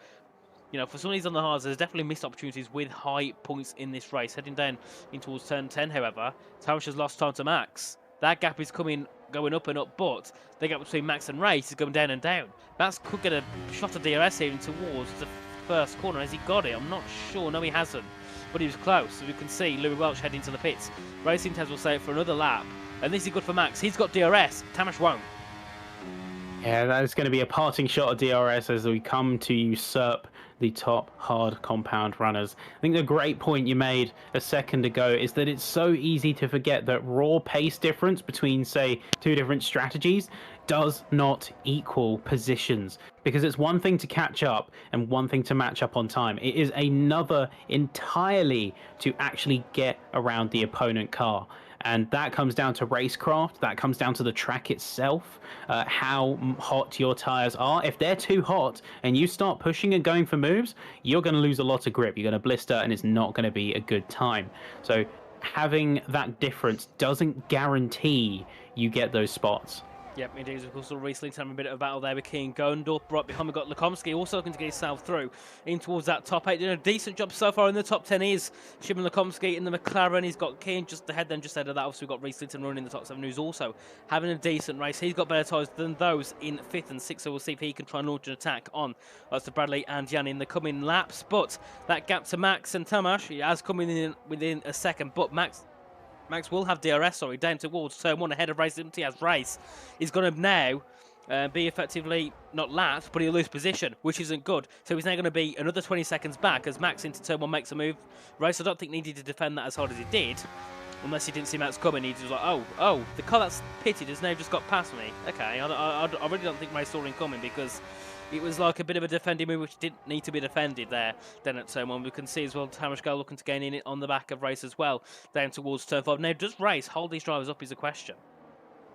you know, for someone who's on the hards, there's definitely missed opportunities with high points in this race. Heading down in towards turn 10, however, Tavares has lost time to Max. That gap is going up and up, but the gap between Max and Race is going down and down. Max could get a shot of DRS here in towards the first corner. Has he got it? I'm not sure. No, he hasn't. But he was close. So we can see Louis Welch heading to the pits. Racing Tez will say it for another lap. And this is good for Max. He's got DRS. Tamash won't. Yeah, that is going to be a parting shot of DRS as we come to usurp the top hard compound runners. I think the great point you made a second ago is that it's so easy to forget that raw pace difference between, say, two different strategies does not equal positions, because it's one thing to catch up and one thing to match up on time. It is another entirely to actually get around the opponent car. And that comes down to racecraft, that comes down to the track itself, how hot your tyres are. If they're too hot and you start pushing and going for moves, you're going to lose a lot of grip. You're going to blister and it's not going to be a good time. So having that difference doesn't guarantee you get those spots. Yep, indeed. Of course, recently having a bit of a battle there with King Gondorf. Right behind, we've got Lukomsky also looking to get himself through in towards that top 8. Doing a decent job so far in the top 10 is Shimon Lukomsky in the McLaren. He's got King just ahead, then just ahead of that. Obviously, we've got Reese Linton running in the top 7, who's also having a decent race. He's got better tyres than those in 5th and 6th, so we'll see if he can try and launch an attack on to Bradley and Jan in the coming laps. But that gap to Max and Tamash, he has come in within a second, but Max will have DRS, down towards turn 1 ahead of Race Empty as Race is going to now be effectively not lapped, but he'll lose position, which isn't good. So he's now going to be another 20 seconds back as Max into turn 1 makes a move. Race, I don't think, needed to defend that as hard as he did, unless he didn't see Max coming. He was like, oh, the car that's pitted has now just got past me. Okay, I really don't think Race saw him coming, because it was like a bit of a defending move which didn't need to be defended there. Then at turn 1, we can see as well Tamash Girl looking to gain in it on the back of Race as well, down towards turn 5. Now, does Race hold these drivers up is a question.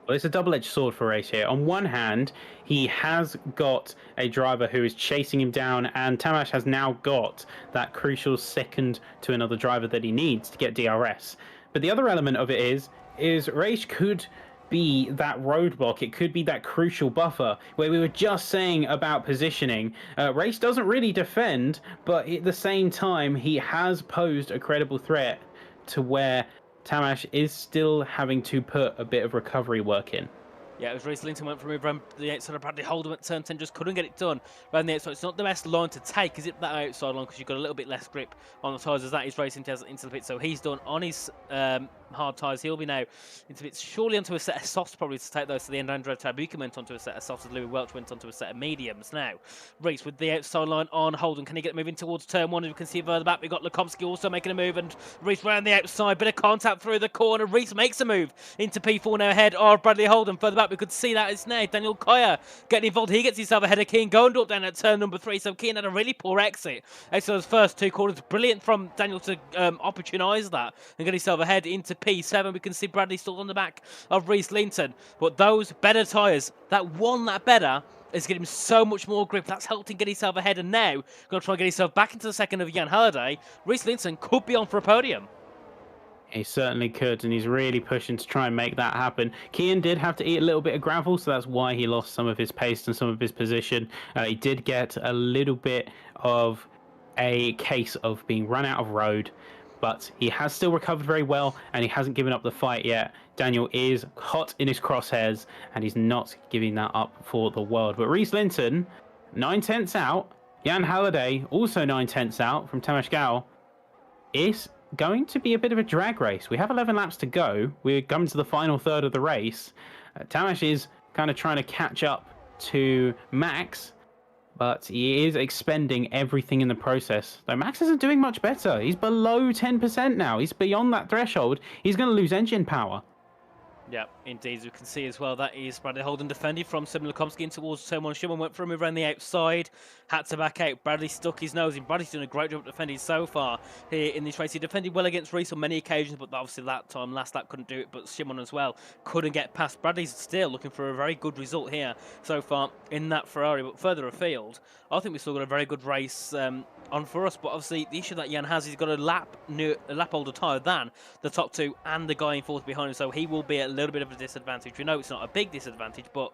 Well, it's a double-edged sword for Race here. On one hand, he has got a driver who is chasing him down, and Tamash has now got that crucial second to another driver that he needs to get DRS. But the other element of it is Race could be that roadblock. It could be that crucial buffer where we were just saying about positioning. Race doesn't really defend, but at the same time, he has posed a credible threat to where Tamash is still having to put a bit of recovery work in. Yeah, it was Reese Linton went for a move around the outside of Bradley Holdham at turn 10, just couldn't get it done around the outside. It's not the best line to take, is it, that outside line, because you've got a little bit less grip on the tyres as that is racing into the pit. So he's done on his hard tyres. He'll be now into bits, surely onto a set of softs, probably to take those to the end. Andrew Tabuka went onto a set of softs as Louis Welch went onto a set of mediums. Now, Reese with the outside line on Holden. Can he get moving towards turn 1? As we can see further back, we've got Lukomsky also making a move, and Reese round the outside. Bit of contact through the corner. Reese makes a move into P4 now ahead of Bradley Holden. Further back, we could see that it's now Daniel Kaya getting involved. He gets himself ahead of Keane Gondorf down at turn number 3. So Keane had a really poor exit. So those first 2 corners, brilliant from Daniel to opportunise that and get himself ahead into P7. We can see Bradley still on the back of Reese Linton. But those better tyres, that better, is getting him so much more grip. That's helped him get himself ahead, and now going to try and get himself back into the second of Jan Halliday. Reese Linton could be on for a podium. He certainly could, and he's really pushing to try and make that happen. Kean did have to eat a little bit of gravel, so that's why he lost some of his pace and some of his position. He did get a little bit of a case of being run out of road, but he has still recovered very well, and he hasn't given up the fight yet. Daniel is hot in his crosshairs, and he's not giving that up for the world. But Reese Linton, 9/10 out. Jan Halliday, also 9/10 out from Tamash Gal. Is going to be a bit of a drag race. We have 11 laps to go. We're coming to the final third of the race. Tamash is kind of trying to catch up to Max, but he is expending everything in the process. Though Max isn't doing much better. He's below 10% now. He's beyond that threshold. He's going to lose engine power. Yeah, indeed. As we can see as well, that is Bradley Holden defended from Simlakomsky in towards turn one. Shimon went for a move around the outside, had to back out. Bradley stuck his nose in. Bradley's doing a great job defending so far here in this race. He defended well against Reese on many occasions, but obviously that time, last lap, couldn't do it. But Shimon as well couldn't get past. Bradley's still looking for a very good result here so far in that Ferrari, but further afield, I think we've still got a very good race on for us. But obviously, the issue that Jan has, he's got a lap older tyre than the top two and the guy in fourth behind him, so he will be at a little bit of a disadvantage. We know it's not a big disadvantage, but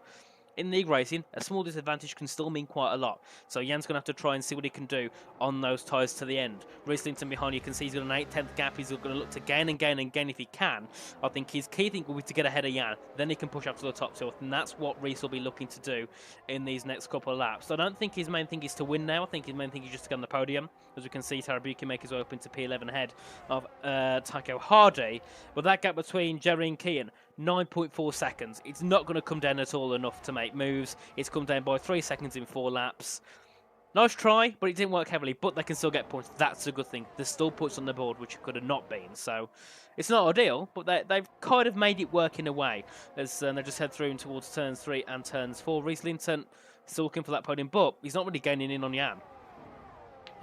in league racing, a small disadvantage can still mean quite a lot. So Jan's going to have to try and see what he can do on those tyres to the end. Rieslington behind, you can see he's got an 8/10 gap. He's going to look to gain and gain and gain if he can. I think his key thing will be to get ahead of Jan. Then he can push up to the top two, and that's what Reese will be looking to do in these next couple of laps. So I don't think his main thing is to win now. I think his main thing is just to get on the podium. As we can see, Tarabuki make his way up into P11 ahead of Taco Hardy. But that gap between Jerry and Kean, 9.4 seconds. It's not going to come down at all enough to make moves. It's come down by 3 seconds in 4 laps. Nice try, but it didn't work heavily. But they can still get points. That's a good thing. There's still points on the board, which it could have not been. So it's not ideal, but they've kind of made it work in a way. As they just head through towards turns 3 and turns 4. Rieslington still looking for that podium, but he's not really gaining in on Jan.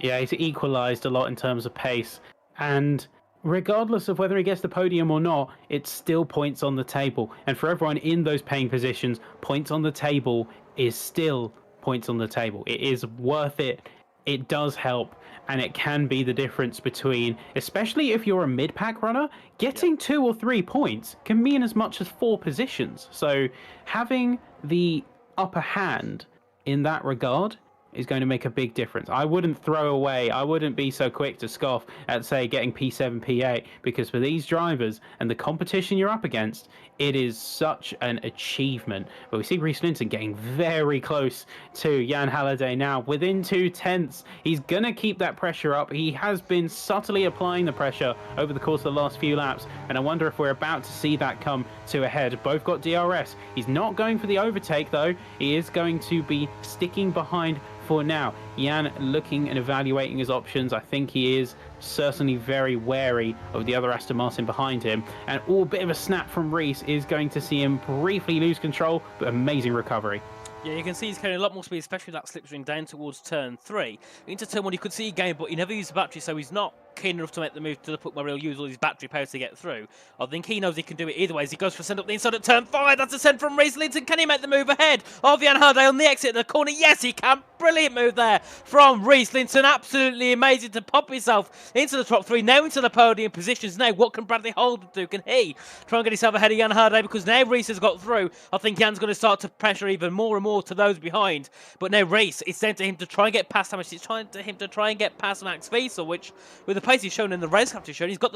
Yeah, he's equalised a lot in terms of pace. And regardless of whether he gets the podium or not, it's still points on the table. And for everyone in those paying positions, points on the table is still points on the table. It is worth it. It does help. And it can be the difference between, especially if you're a mid-pack runner, getting 2 or 3 points can mean as much as 4 positions. So having the upper hand in that regard is going to make a big difference. I wouldn't be so quick to scoff at, say, getting P7, P8, because for these drivers and the competition you're up against, it is such an achievement. But we see Rieslington getting very close to Jan Halliday now, within 2/10. He's going to keep that pressure up. He has been subtly applying the pressure over the course of the last few laps, and I wonder if we're about to see that come to a head. Both got DRS. He's not going for the overtake, though. He is going to be sticking behind for now. Jan looking and evaluating his options. I think he is certainly very wary of the other Aston Martin behind him. And a bit of a snap from Reese is going to see him briefly lose control, but amazing recovery. Yeah, you can see he's carrying a lot more speed, especially that slipstream down towards turn 3. Into turn 1, you could see he gained, but he never used the battery, so he's not keen enough to make the move to the point where he'll use all his battery power to get through. I think he knows he can do it either way as he goes for a send up the inside at turn 5. That's a send from Rieslington. Can he make the move ahead of Jan Halliday on the exit of the corner? Yes, he can. Brilliant move there from Rieslington. Absolutely amazing to pop himself into the top 3. Now into the podium positions. Now, what can Bradley Holden do? Can he try and get himself ahead of Jan Halliday? Because now Reese has got through. I think Jan's going to start to pressure even more and more to those behind. But now Reese, it's down to him to try and get past It's trying to him to try and get past Max Wiesel, which with the pace he's shown in the race capture shown, he's got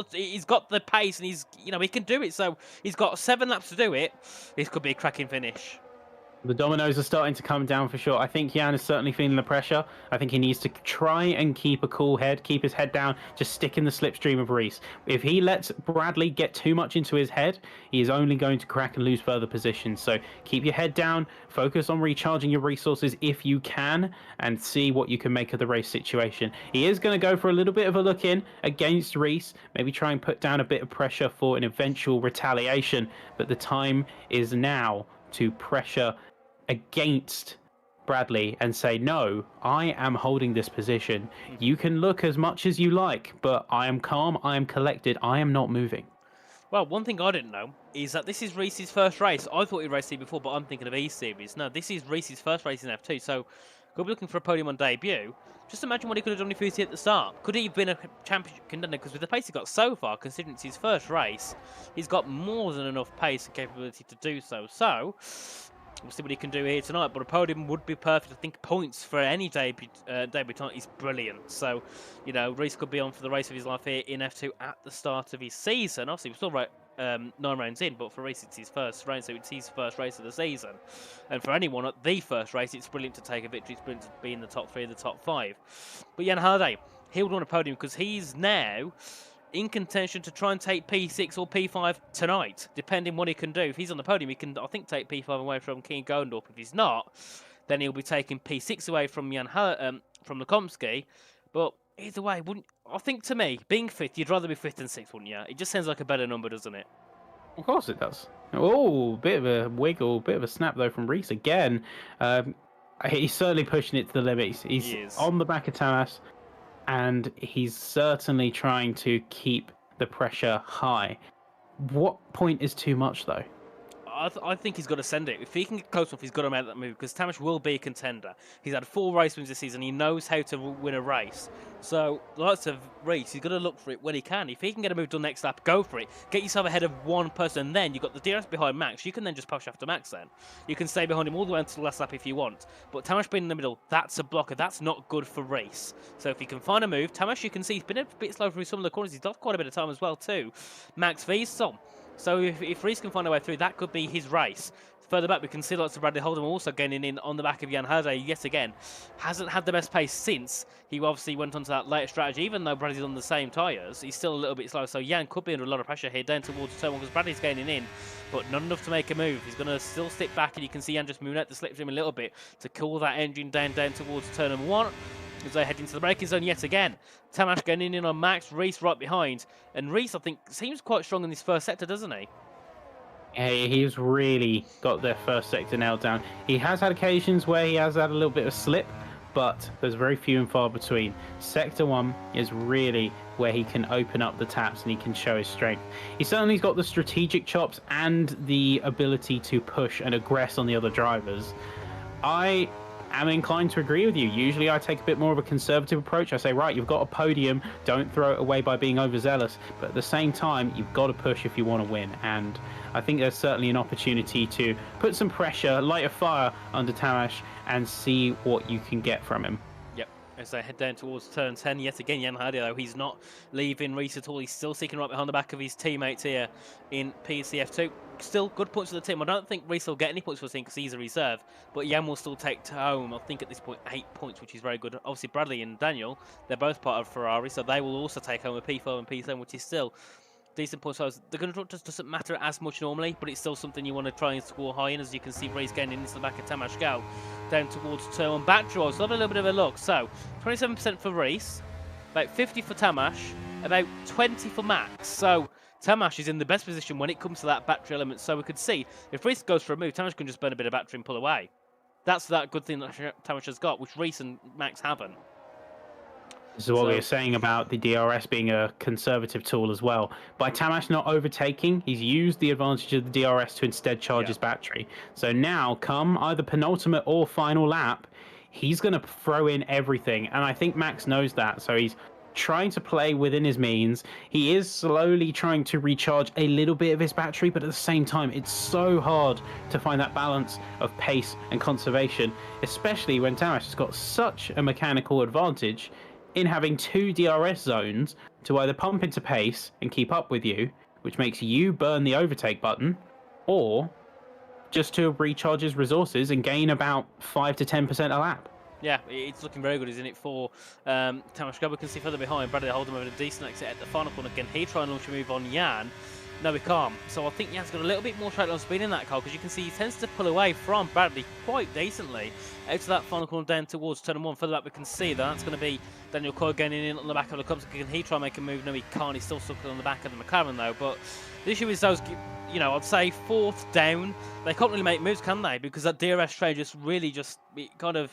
the pace, and he can do it. So he's got 7 laps to do it. This could be a cracking finish. The dominoes are starting to come down for sure. I think Jan is certainly feeling the pressure. I think he needs to try and keep a cool head, keep his head down, just stick in the slipstream of Reese. If he lets Bradley get too much into his head, he is only going to crack and lose further positions. So keep your head down, focus on recharging your resources if you can, and see what you can make of the race situation. He is going to go for a little bit of a look in against Reese, maybe try and put down a bit of pressure for an eventual retaliation. But the time is now to pressure against Bradley and say, no, I am holding this position. You can look as much as you like, but I am calm, I am collected, I am not moving. Well, one thing I didn't know is that this is Reese's first race. I thought he raced here before, but I'm thinking of E-Series. No, this is Reese's first race in F2, so could be looking for a podium on debut. Just imagine what he could have done if he was here at the start. Could he have been a championship contender? Because with the pace he got so far, considering it's his first race, he's got more than enough pace and capability to do so. So we'll see what he can do here tonight, but a podium would be perfect. I think points for any debutant is brilliant. So, Reese could be on for the race of his life here in F2 at the start of his season. Obviously, we're still 9 rounds in, but for Reese, it's his first round, so it's his first race of the season. And for anyone at the first race, it's brilliant to take a victory. It's brilliant to be in the top 3 of the top 5. But Jan Halliday, he would want a podium because he's now in contention to try and take P6 or P5 tonight, depending what he can do. If he's on the podium, he can, I think, take P5 away from King Gondorp. If he's not, then he'll be taking P6 away from from Lukomsky. But either way, I think to me, being 5th, you'd rather be 5th than 6th, wouldn't you? It just sounds like a better number, doesn't it? Of course it does. Oh, bit of a wiggle, bit of a snap though from Reese again. He's certainly pushing it to the limits. He's He is. on the back of Tamas, and he's certainly trying to keep the pressure high. What point is too much though? I think he's got to send it. If he can get close enough, he's got to make that move because Tamash will be a contender. He's had 4 race wins this season. He knows how to win a race. So, lots of race, he's got to look for it when he can. If he can get a move done next lap, go for it. Get yourself ahead of one person, and then you've got the DRS behind Max. You can then just push after Max then. You can stay behind him all the way until the last lap if you want. But Tamash being in the middle, that's a blocker. That's not good for race. So if he can find a move, Tamash, you can see he's been a bit slow through some of the corners. He's lost quite a bit of time as well too. Max V's some. So if Reese can find a way through, that could be his race. Further back, we can see lots of Bradley Holdham also gaining in on the back of Jan Herde yet again. Hasn't had the best pace since he obviously went onto that later strategy. Even though Bradley's on the same tyres, he's still a little bit slow. So Jan could be under a lot of pressure here down towards turn 1 because Bradley's gaining in, but not enough to make a move. He's going to still stick back, and you can see Jan just moving out the slipstream a little bit to cool that engine down towards turn 1. As they head into the braking zone yet again. Tamash getting in on Max, Reese right behind. And Reese, I think, seems quite strong in this first sector, doesn't he? He's really got their first sector nailed down. He has had occasions where he has had a little bit of slip, but there's very few and far between. Sector 1 is really where he can open up the taps and he can show his strength. He certainly's got the strategic chops and the ability to push and aggress on the other drivers. I am inclined to agree with you. Usually I take a bit more of a conservative approach. I say, right, you've got a podium, don't throw it away by being overzealous, but at the same time, you've got to push if you want to win. And I think there's certainly an opportunity to put some pressure, light a fire under Tamash, and see what you can get from him. Yep, as they head down towards turn 10 yet again. Jan Hardy, though, he's not leaving Reese at all. He's still sticking right behind the back of his teammates here in PCF2. Still good points for the team. I don't think Reese will get any points for the team because he's a reserve, but Jan will still take home, I think at this point, 8 points, which is very good. Obviously, Bradley and Daniel, they're both part of Ferrari, so they will also take home a P4 and P7, which is still decent points. So the gun just doesn't matter as much normally, but it's still something you want to try and score high in. As you can see, Reese getting into the back of Tamash Gal down towards turn 1. Back draws, so have a little bit of a look. So 27% for Reese, about 50 for Tamash, about 20 for Max. So Tamash is in the best position when it comes to that battery element. So we could see if Reese goes for a move, Tamash can just burn a bit of battery and pull away. That's that good thing that Tamash has got, which Reese and Max haven't. This is what we were saying about the DRS being a conservative tool as well. By Tamash not overtaking, he's used the advantage of the DRS to instead charge his battery. So now, come either penultimate or final lap, he's going to throw in everything. And I think Max knows that. So he's trying to play within his means. He is slowly trying to recharge a little bit of his battery, but at the same time, it's so hard to find that balance of pace and conservation, especially when Tamash has got such a mechanical advantage in having 2 DRS zones to either pump into pace and keep up with you, which makes you burn the overtake button, or just to recharge his resources and gain about 5 to 10% a lap. Yeah, it's looking very good, isn't it, for Tamash Gal? We can see further behind, Bradley Holdham over a decent exit at the final corner. Can he try and launch a move on Jan? No, he can't. So I think Jan's got a little bit more straight line speed in that car, because you can see he tends to pull away from Bradley quite decently out to that final corner down towards turn 1. Further back, we can see that's going to be Daniel Coy getting in on the back of the Cubs. Can he try and make a move? No, he can't. He's still stuck on the back of the McLaren, though. But the issue is those, you know, I'd say 4th down, they can't really make moves, can they? Because that DRS trade just really it kind of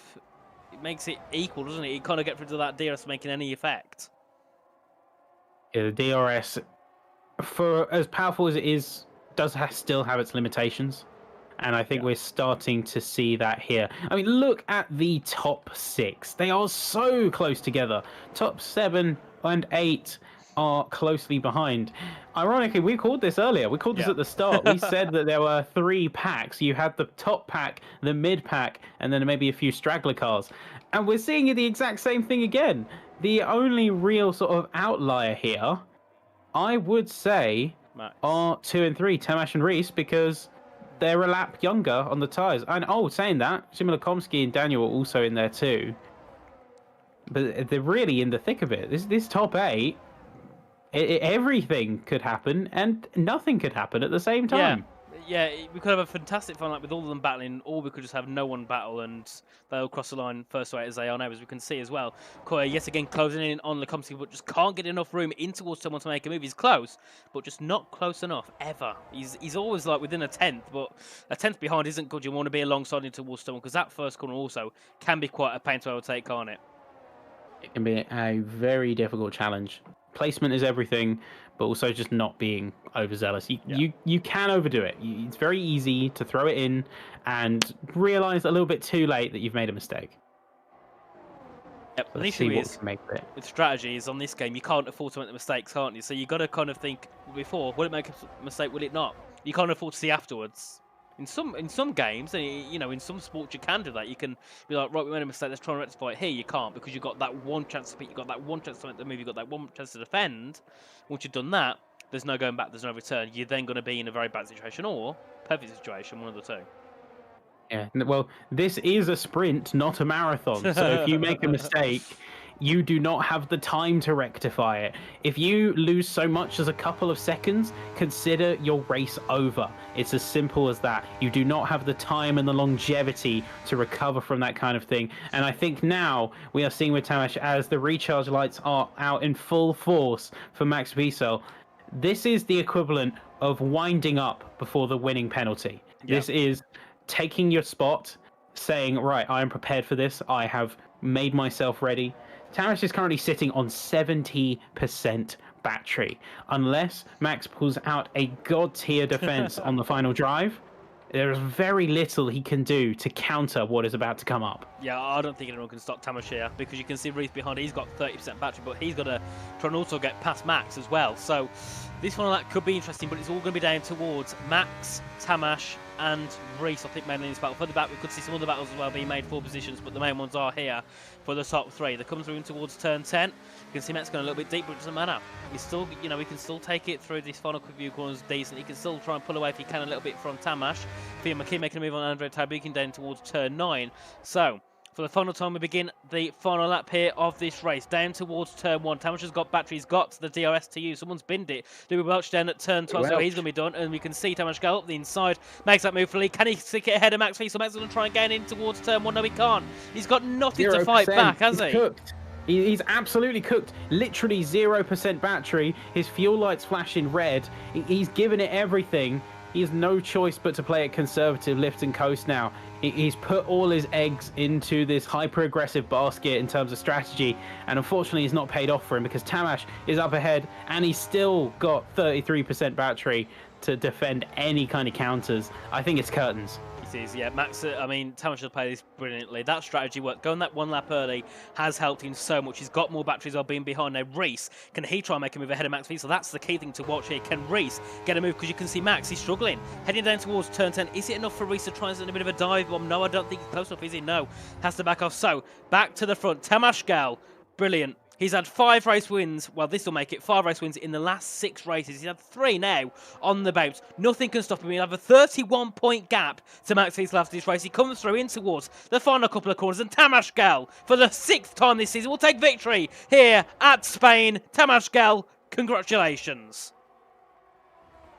it makes it equal, doesn't it? You kind of get rid of that DRS making any effect. Yeah, the DRS, for as powerful as it is, does still have its limitations. And I think we're starting to see that here. I mean, look at the top 6. They are so close together. Top 7 and 8 are closely behind. Ironically, we called this earlier. We called this at the start. We said that there were 3 packs. You had the top pack, the mid pack, and then maybe a few straggler cars. And we're seeing the exact same thing again. The only real sort of outlier here, I would say, are 2 and 3, Tamash and Reese, because they're a lap younger on the tyres. And saying that, Shimalakomsky and Daniel are also in there too. But they're really in the thick of it. This top 8, everything could happen and nothing could happen at the same time. Yeah, we could have a fantastic fun like with all of them battling, or we could just have no one battle and they'll cross the line first rate as they are now, as we can see as well. Koya yet again closing in on Lekomsky, but just can't get enough room in towards someone to make a move. He's close, but just not close enough ever. He's always like within a tenth, but a tenth behind isn't good. You want to be alongside him towards someone because that first corner also can be quite a pain to overtake, can't it? It can be a very difficult challenge. Placement is everything, but also just not being overzealous. You can overdo it. It's very easy to throw it in and realize a little bit too late that you've made a mistake. Yep. So The let's see issue what we is can make of it. with strategies on this game, you can't afford to make the mistakes, can't you? So you got to kind of think before, will it make a mistake, will it not? You can't afford to see afterwards. In some games, and you know, in some sports, you can do that. You can be like, right, we made a mistake. Let's try and rectify it. Here, you can't because you got that one chance to beat. You got that one chance to make the move. You got that one chance to defend. Once you've done that, there's no going back. There's no return. You're then going to be in a very bad situation or perfect situation, one of the two. Yeah, well, this is a sprint, not a marathon. So if you make a mistake, you do not have the time to rectify it. If you lose so much as a couple of seconds, consider your race over. It's as simple as that. You do not have the time and the longevity to recover from that kind of thing. And I think now we are seeing with Tamas as the recharge lights are out in full force for Max Wiesel. This is the equivalent of winding up before the winning penalty. Yeah. This is taking your spot, saying, right, I am prepared for this. I have made myself ready. Tamas is currently sitting on 70% battery. Unless Max pulls out a god-tier defense on the final drive, there is very little he can do to counter what is about to come up. Yeah, I don't think anyone can stop Tamas here because you can see Reese behind. He's got 30% battery, but he's got to try and also get past Max as well. So this one that could be interesting, but it's all going to be down towards Max, Tamas, and Reese. I think mainly in this battle. Further back, we could see some other battles as well being made for positions, but the main ones are here for the top three. They come through in towards turn 10. You can see Max going a little bit deep, but it doesn't matter. He's still, you know, he can still take it through this final quick view corners decent. He can still try and pull away if he can a little bit from Tamas. Fia McKee making a move on Andre Tabukin down towards turn 9. So for the final time, we begin the final lap here of this race. Down towards turn 1. Tamas has got batteries, got the DRS to use. Someone's binned it. Louis Welch down at turn 12, so he's going to be done. And we can see Tamas go up the inside. Makes that move for Lee. Can he stick it ahead of Max Wiesel? Max is going to try and gain in towards turn 1. No, he can't. He's got nothing to fight back, has he? Cooked. He's absolutely cooked. Literally 0% battery. His fuel lights flash in red. He's given it everything. He has no choice but to play it conservative, lift and coast now. He's put all his eggs into this hyper-aggressive basket in terms of strategy, and unfortunately it's not paid off for him because Tamas is up ahead and he's still got 33% battery to defend any kind of counters. I think it's curtains. It is, yeah. Max, I mean, Tamas has played this brilliantly. That strategy worked. Going that one lap early has helped him so much. He's got more batteries while being behind. Now, Reese, can he try and make a move ahead of Max Wiesel? That's the key thing to watch here. Can Reese get a move? Because you can see Max, he's struggling. Heading down towards turn 10. Is it enough for Reese to try and send a bit of a dive bomb? No, I don't think he's close enough, is he? No. Has to back off. So, back to the front. Tamas Gal, brilliant. He's had 5 race wins. Well, this will make it 5 race wins in the last 6 races. He's had 3 now on the bounce. Nothing can stop him. He'll have a 31-point gap to Max Wiesel after this race. He comes through in towards the final couple of corners. And Tamas Gal, for the 6th time this season, will take victory here at Spain. Tamas Gal, congratulations.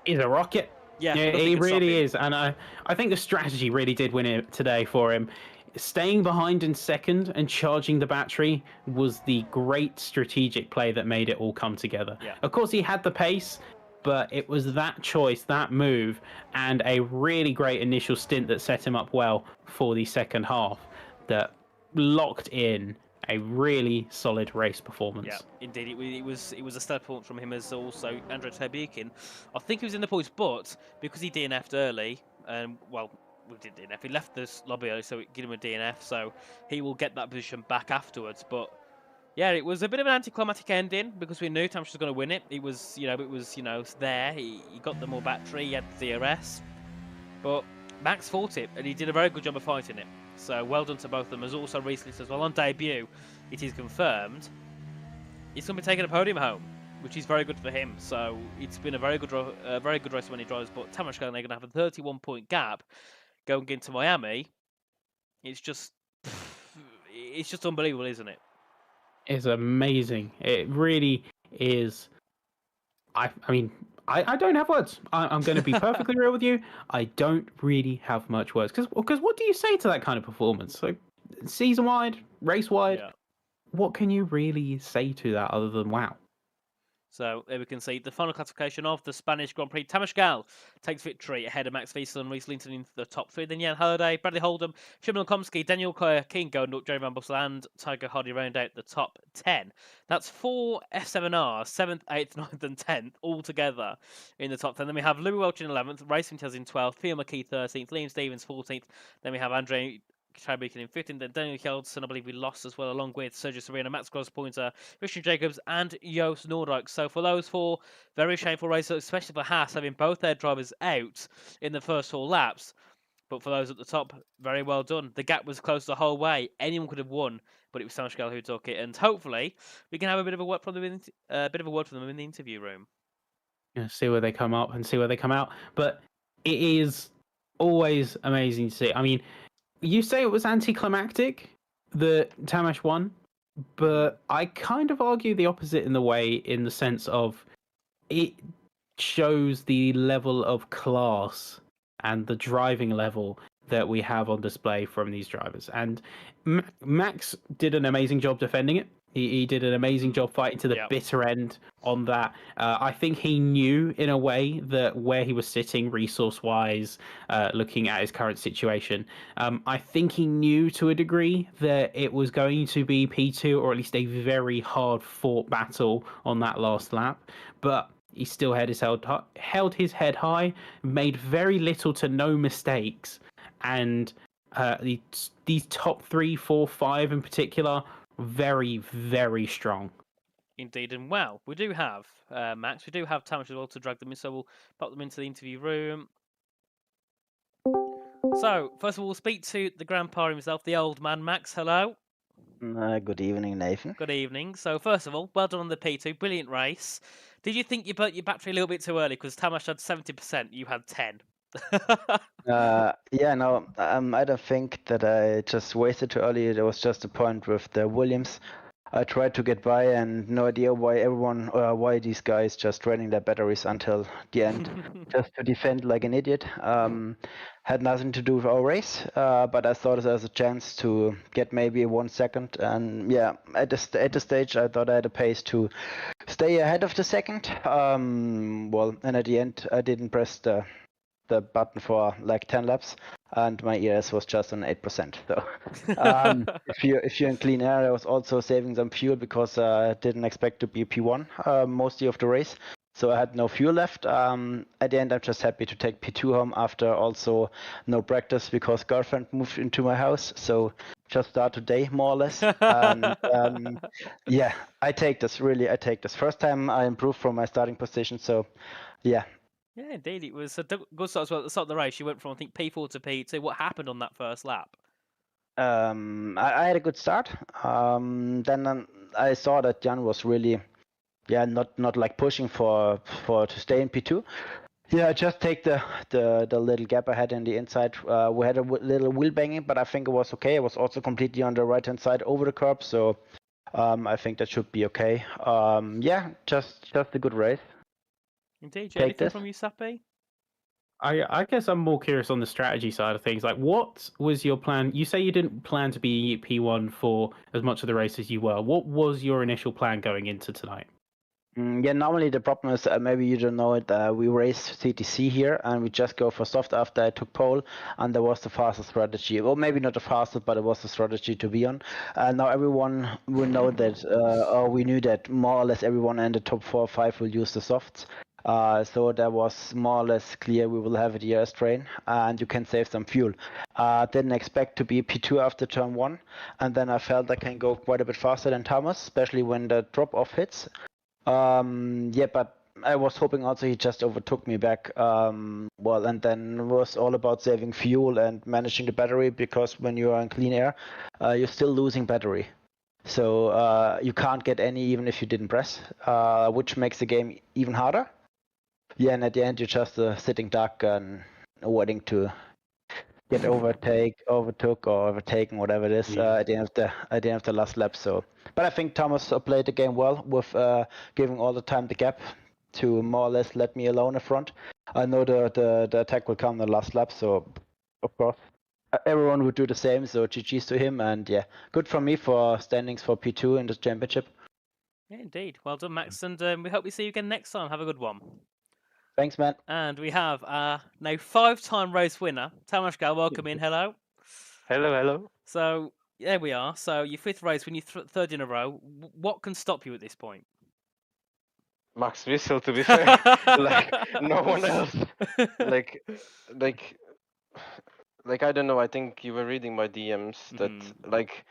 He's a rocket. Yeah, he really is. And I think the strategy really did win it today for him. Staying behind in second and charging the battery was the great strategic play that made it all come together. Yeah. Of course, he had the pace, but it was that choice, that move, and a really great initial stint that set him up well for the second half that locked in a really solid race performance. Yeah, indeed. It was a step forward from him as also Andre Tabukin. I think he was in the points, but because he DNF'd early, well, we did DNF. He left this lobby early, so it gave him a DNF. So he will get that position back afterwards. But yeah, it was a bit of an anticlimactic ending because we knew Tamas was going to win it. It was there. He got the more battery. He had the DRS, but Max fought it, and he did a very good job of fighting it. So well done to both of them. As also recently as well on debut, it is confirmed he's going to be taking a podium home, which is very good for him. So it's been a very good race when he drives. But Tamas Gal, they're going to have a 31-point gap going into Miami. It's just unbelievable, isn't it? It's amazing. It really is. I mean, I don't have words. I'm going to be perfectly real with you. I don't really have much words because what do you say to that kind of performance? So season wide, race wide, Yeah. what can you really say to that other than wow? So there we can see the final classification of the Spanish Grand Prix. Tamas Gal takes victory ahead of Max Wiesel and Reese Linton into the top three. Then Jan Halliday, Bradley Holdham, Shimon Komsky, Daniel King Goldenhook, Jerry Van Bussel and Tiger Hardy round out the top 10. That's 4 F7R, 7th, 8th, 9th and 10th all together in the top 10. Then we have Louis Welch in 11th, Ray Winters in 12th, Theo McKee 13th, Liam Stevens 14th. Then we have Andre Tribecan in 15th, then Daniel Kjeldsen, I believe we lost as well, along with Sergio Serena, Max Grosspointer, Christian Jacobs, and Joost Noordijk. So for those four, very shameful races, especially for Haas, having both their drivers out in the first 4 laps. But for those at the top, very well done. The gap was close the whole way. Anyone could have won, but it was Sanshgal who took it. And hopefully, we can have a bit of a word from them in the interview room. Yeah, see where they come up and see where they come out. But it is always amazing to see. I mean, you say it was anticlimactic that Tamas won, but I kind of argue the opposite in the sense of it shows the level of class and the driving level that we have on display from these drivers. And Max did an amazing job defending it. He did an amazing job fighting to the bitter end on that. I think he knew in a way that where he was sitting resource-wise, looking at his current situation, I think he knew to a degree that it was going to be P2 or at least a very hard-fought battle on that last lap. But he still held his head high, made very little to no mistakes, and these top 3, 4, 5 in particular, very, very strong. Indeed, and well, we do have Max, we do have Tamas as well to drag them in, so we'll pop them into the interview room. So, first of all, we'll speak to the grandpa himself, the old man. Max, hello. Good evening, Nathan. Good evening. So, first of all, well done on the P2, brilliant race. Did you think you burnt your battery a little bit too early? Because Tamas had 70%, you had 10. Yeah, no, I don't think that I just wasted too early. There was just a point with the Williams. I tried to get by, and no idea why these guys just draining their batteries until the end, just to defend like an idiot. Had nothing to do with our race, but I thought it was a chance to get maybe 1 second. And yeah, at the stage, I thought I had a pace to stay ahead of the second. Well, and at the end, I didn't press the button for like 10 laps, and my ERS was just on 8%. So if you're in clean air, I was also saving some fuel because I didn't expect to be P1 mostly of the race. So I had no fuel left. At the end, I'm just happy to take P2 home after also no practice because girlfriend moved into my house. So just start today, more or less. And yeah, I take this. First time I improved from my starting position. So yeah. Yeah, indeed. It was a good start as well at the start of the race. You went from, I think, P4 to P2. What happened on that first lap? I had a good start. Then I saw that Jan was really, not like pushing for to stay in P2. Yeah, just take the little gap I had in the inside. We had a little wheel banging, but I think it was okay. It was also completely on the right-hand side over the curb, so I think that should be okay. Yeah, just a good race. Indeed. Anything from you, Sappy? I guess I'm more curious on the strategy side of things. Like, what was your plan? You say you didn't plan to be P1 for as much of the race as you were. What was your initial plan going into tonight? Yeah, normally the problem is, maybe you don't know it, we race CTC here and we just go for soft after I took pole, and that was the fastest strategy. Well, maybe not the fastest, but it was the strategy to be on. Now everyone will know that, or we knew that more or less everyone in the top 4 or 5 will use the softs. So that was more or less clear we will have a DRS train and you can save some fuel. Didn't expect to be P2 after turn 1, and then I felt I can go quite a bit faster than Thomas, especially when the drop-off hits. Yeah, but I was hoping also he just overtook me back. Well, and then it was all about saving fuel and managing the battery, because when you are in clean air, you're still losing battery. So you can't get any even if you didn't press, which makes the game even harder. Yeah, and at the end you're just a sitting duck and waiting to get overtook or overtaken, whatever it is, at the end of the last lap. So, but I think Thomas played the game well with giving all the time the gap to more or less let me alone in front. I know the attack will come in the last lap, so of course everyone would do the same. So GG's to him, and yeah, good for me for standings for P2 in the championship. Yeah, indeed. Well done, Max, and we hope we see you again next time. Have a good one. Thanks, man. And we have now 5-time race winner, Tamas Gal. Welcome in. Hello. Hello. So there we are. So your 5th race, when you third in a row. What can stop you at this point? Max Wissel, to be fair. Like, no one else. Like, I don't know, I think you were reading my DMs that, like,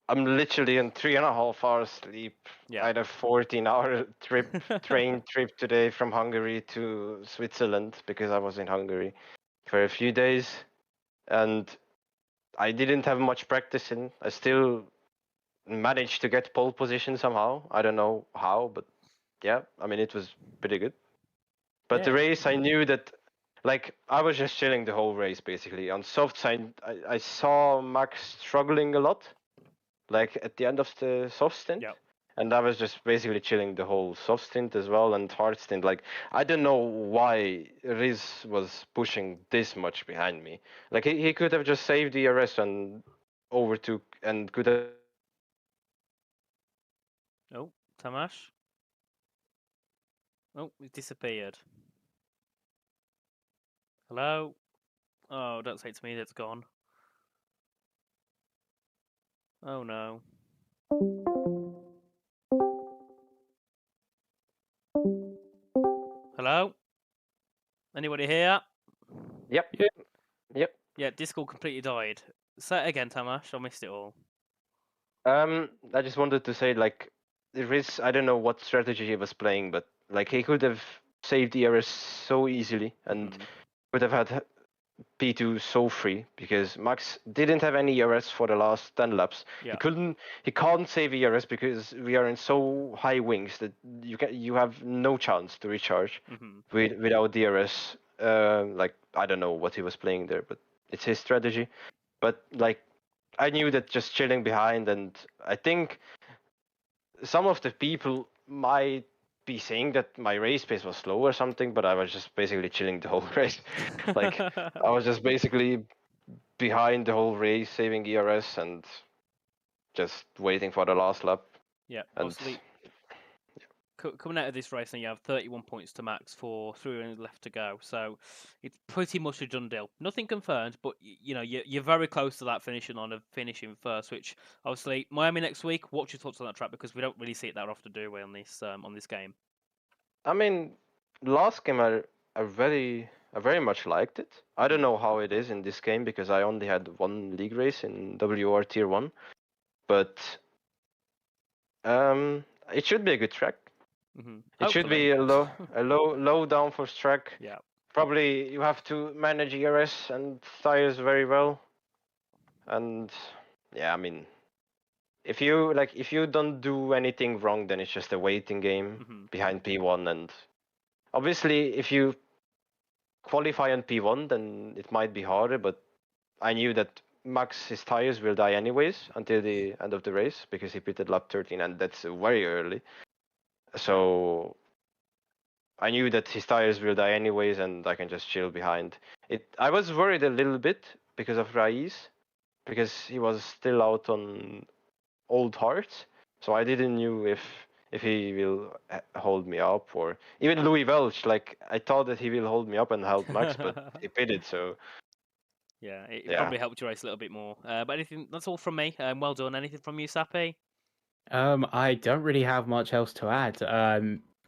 I'm literally in 3.5 hours sleep. Yeah. I had a 14-hour train trip today from Hungary to Switzerland because I was in Hungary for a few days. And I didn't have much practice in. I still managed to get pole position somehow. I don't know how, but yeah, I mean, it was pretty good. But the race, I knew that, like, I was just chilling the whole race, basically. On soft side, I saw Max struggling a lot, like, at the end of the soft stint. Yep. And I was just basically chilling the whole soft stint as well and hard stint. Like, I don't know why Riz was pushing this much behind me. Like, he could have just saved the DRS and overtook and could have... Oh, Tamas. Oh, it disappeared. Hello? Oh, don't say it to me, that's gone. Oh no. Hello? Anybody here? Yep. Yeah, Discord completely died. Say it again, Tamas. I missed it all. I just wanted to say, like, Riz, I don't know what strategy he was playing, but, like, he could have saved the errors so easily and would have had P2 so free because Max didn't have any ERS for the last 10 laps. Yeah. He can't save ERS because we are in so high wings that you have no chance to recharge without DRS. Like, I don't know what he was playing there, but it's his strategy. But, like, I knew that just chilling behind, and I think some of the people might be saying that my race pace was slow or something, but I was just basically chilling the whole race. Like, I was just basically behind the whole race, saving ERS and just waiting for the last lap. Yeah, and obviously, coming out of this race, now you have 31 points to Max for 3 rounds left to go. So it's pretty much a done deal. Nothing confirmed, but you know you're very close to that finishing first. Which obviously Miami next week. What's your thoughts on that track? Because we don't really see it that often, do we, on this game? I mean, last game I very much liked it. I don't know how it is in this game because I only had one league race in WR Tier 1, but it should be a good track. It should be a low downforce track. Yeah. Probably you have to manage ERS and tires very well. And yeah, I mean, if you don't do anything wrong, then it's just a waiting game behind P1. And obviously, if you qualify on P1, then it might be harder. But I knew that Max, his tires will die anyways until the end of the race because he pitted lap 13, and that's very early. So I knew that his tires will die anyways, and I can just chill behind. I was worried a little bit because of Raiz, because he was still out on old hearts. So I didn't know if he will hold me up, or even Louis Welch. Like, I thought that he will hold me up and help Max, but he pitted. So yeah, it probably helped you race a little bit more. But anything, that's all from me. Well done. Anything from you, Sappy? I don't really have much else to add.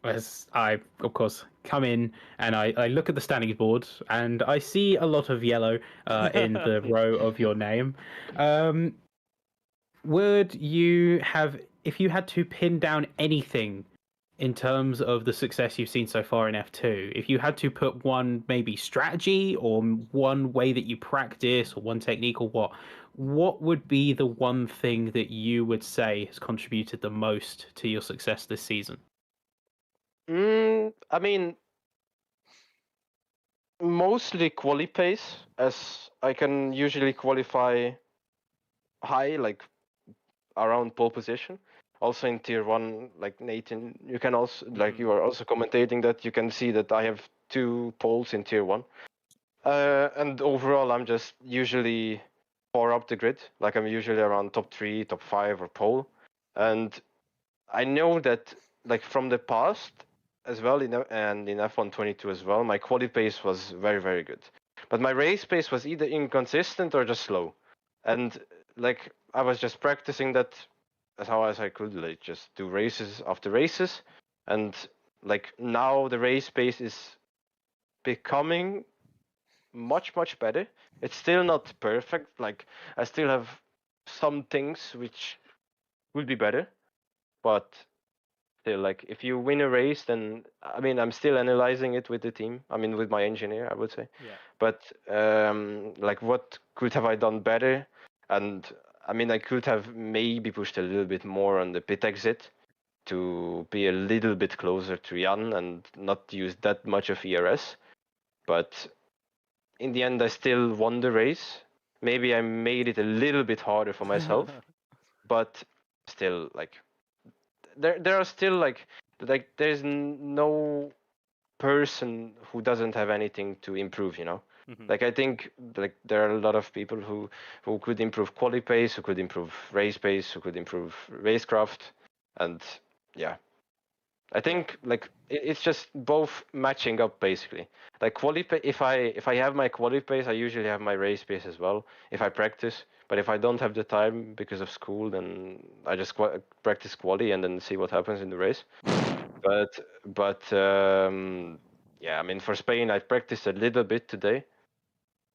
As I, of course, come in and I look at the standings board and I see a lot of yellow in the row of your name. Would you have, if you had to pin down anything in terms of the success you've seen so far in F2, if you had to put one maybe strategy or one way that you practice or one technique or what would be the one thing that you would say has contributed the most to your success this season? I mean, mostly quali pace, as I can usually qualify high, like around pole position. also in tier 1, like Nathan, you can also like you are also commentating that you can see that I have 2 poles in tier 1. And overall, I'm just usually far up the grid. Like I'm usually around top 3, top 5, or pole. And I know that, like from the past as well, and in F122 as well, my quali pace was very, very good. But my race pace was either inconsistent or just slow. And like I was just practicing that as how as I could, like just do races after races. And like now the race pace is becoming much, much better. It's still not perfect. Like I still have some things which would be better, but still, like if you win a race, then I mean I'm still analyzing it with the team. I mean with my engineer, I would say. Yeah. But like what could have I done better? And I mean I could have maybe pushed a little bit more on the pit exit to be a little bit closer to Jan and not use that much of ERS. But in the end, I still won the race. Maybe I made it a little bit harder for myself, but still, like there are still like there's no person who doesn't have anything to improve, you know. Like I think like there are a lot of people who could improve quali pace, who could improve race pace, who could improve racecraft, and yeah, I think like it's just both matching up basically. Like quali if I have my quali pace, I usually have my race pace as well if I practice. But if I don't have the time because of school, then I just practice quali and then see what happens in the race. But yeah, I mean for Spain, I practiced a little bit today,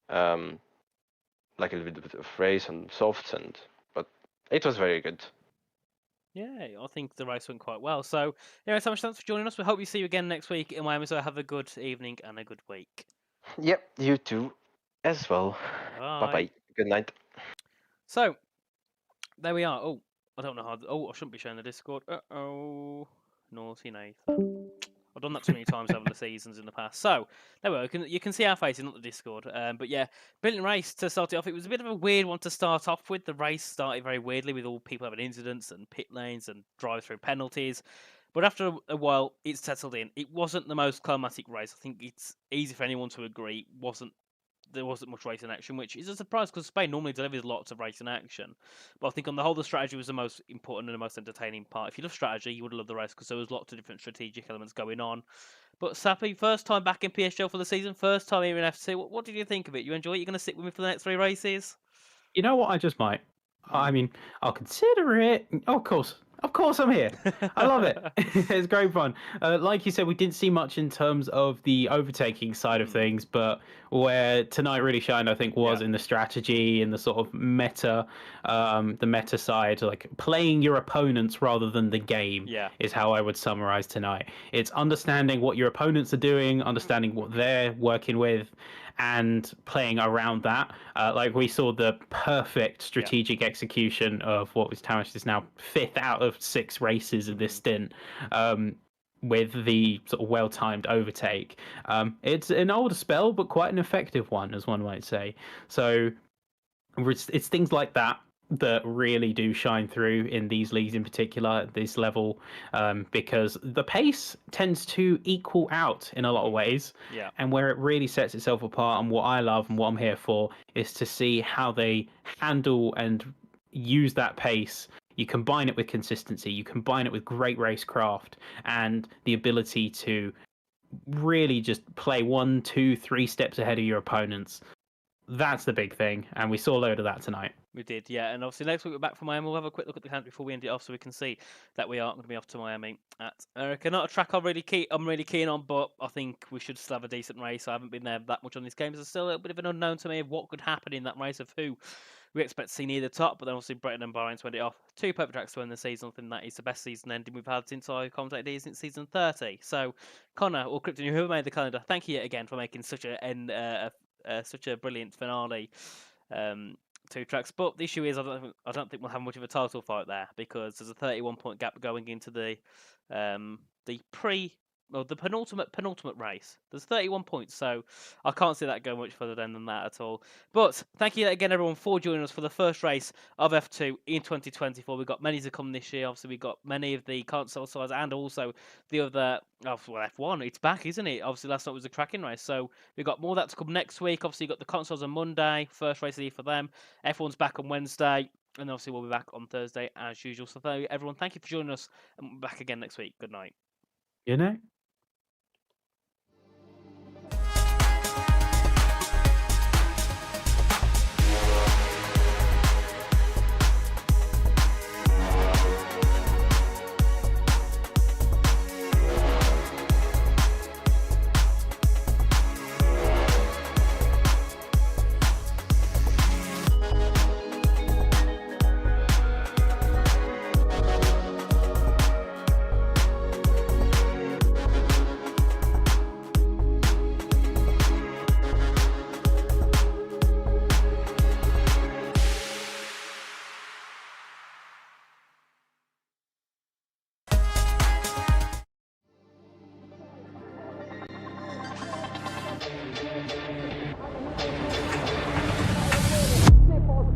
like a little bit of race and softs, but it was very good. Yeah, I think the race went quite well. So, anyway, so much thanks for joining us. We hope we see you again next week in Miami. So, have a good evening and a good week. Yep, you too, as well. Bye Bye. bye. Good night. So, there we are. Oh, I don't know how. Oh, I shouldn't be showing the Discord. Oh, naughty Nathan. I've done that too many times over the seasons in the past. So there we go. You can see our faces, not the Discord. But yeah, brilliant race to start it off. It was a bit of a weird one to start off with. The race started very weirdly with all people having incidents and pit lanes and drive-through penalties. But after a while, it settled in. It wasn't the most climatic race. I think it's easy for anyone to agree. There wasn't much racing action, which is a surprise because Spain normally delivers lots of racing action. But I think on the whole, the strategy was the most important and the most entertaining part. If you love strategy, you would love the race because there was lots of different strategic elements going on. But Sappy, first time back in PSGL for the season, first time here in FC. What did you think of it? You enjoy it? You're going to sit with me for the next 3 races? You know what? I just might. I mean, I'll consider it. Oh, of course, I'm here. I love it. It's great fun. Like you said, we didn't see much in terms of the overtaking side of things, but where tonight really shined, I think, was in the strategy and the sort of the meta side, like playing your opponents rather than the game. Yeah. Is how I would summarize tonight. It's understanding what your opponents are doing, understanding what they're working with, and playing around that. Like we saw the perfect strategic execution of what was Tamish is now 5th out of 6 races of this stint. With the sort of well-timed overtake. It's an older spell, but quite an effective one, as one might say. So it's things like that that really do shine through in these leagues in particular at this level, because the pace tends to equal out in a lot of ways. Yeah. And where it really sets itself apart and what I love and what I'm here for is to see how they handle and use that pace. You combine it with consistency, you combine it with great racecraft and the ability to really just play 1, 2, 3 steps ahead of your opponents. That's the big thing, and we saw a load of that tonight. We did, yeah. And obviously next week we're back from Miami. We'll have a quick look at the calendar before we end it off, so we can see that we are going to be off to Miami at America. Not a track I'm really keen on, but I think we should still have a decent race. I haven't been there that much on this game. There's still a little bit of an unknown to me of what could happen in that race, of who we expect to see near the top. But then obviously Britain and Bahrain to end it off. 2 perfect tracks to end the season. I think that is the best season ending we've had since I commentated here since season 30. So Connor or Krypton, whoever made the calendar, thank you yet again for making such a brilliant finale. 2 tracks, but the issue is I don't think we'll have much of a title fight there because there's a 31-point gap going into the pre well, the penultimate race. There's 31 points, so I can't see that going much further down than that at all. But thank you again, everyone, for joining us for the first race of F2 in 2024. We've got many to come this year. Obviously, we've got many of the console sides and also the other. Oh, well, F1, it's back, isn't it? Obviously, last night was a cracking race, so we've got more of that to come next week. Obviously, you've got the consoles on Monday, first race of the year for them. F1's back on Wednesday, and obviously we'll be back on Thursday as usual. So, everyone, thank you for joining us, and we'll be back again next week. Good night. You know.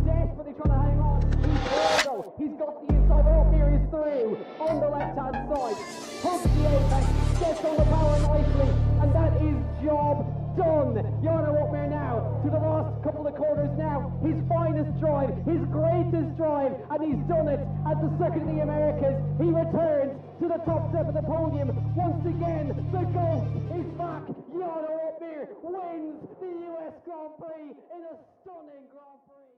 Desperately trying to hang on. He's got the inside, but up here is through on the left-hand side. Pumps the apex, gets all the power nicely, and that is job done. Jarno Opmeer now to the last couple of corners now. His finest drive, his greatest drive, and he's done it at the Circuit of the Americas. He returns to the top step of the podium. Once again, the GOAT is back. Jarno Opmeer wins the US Grand Prix in a stunning Grand Prix.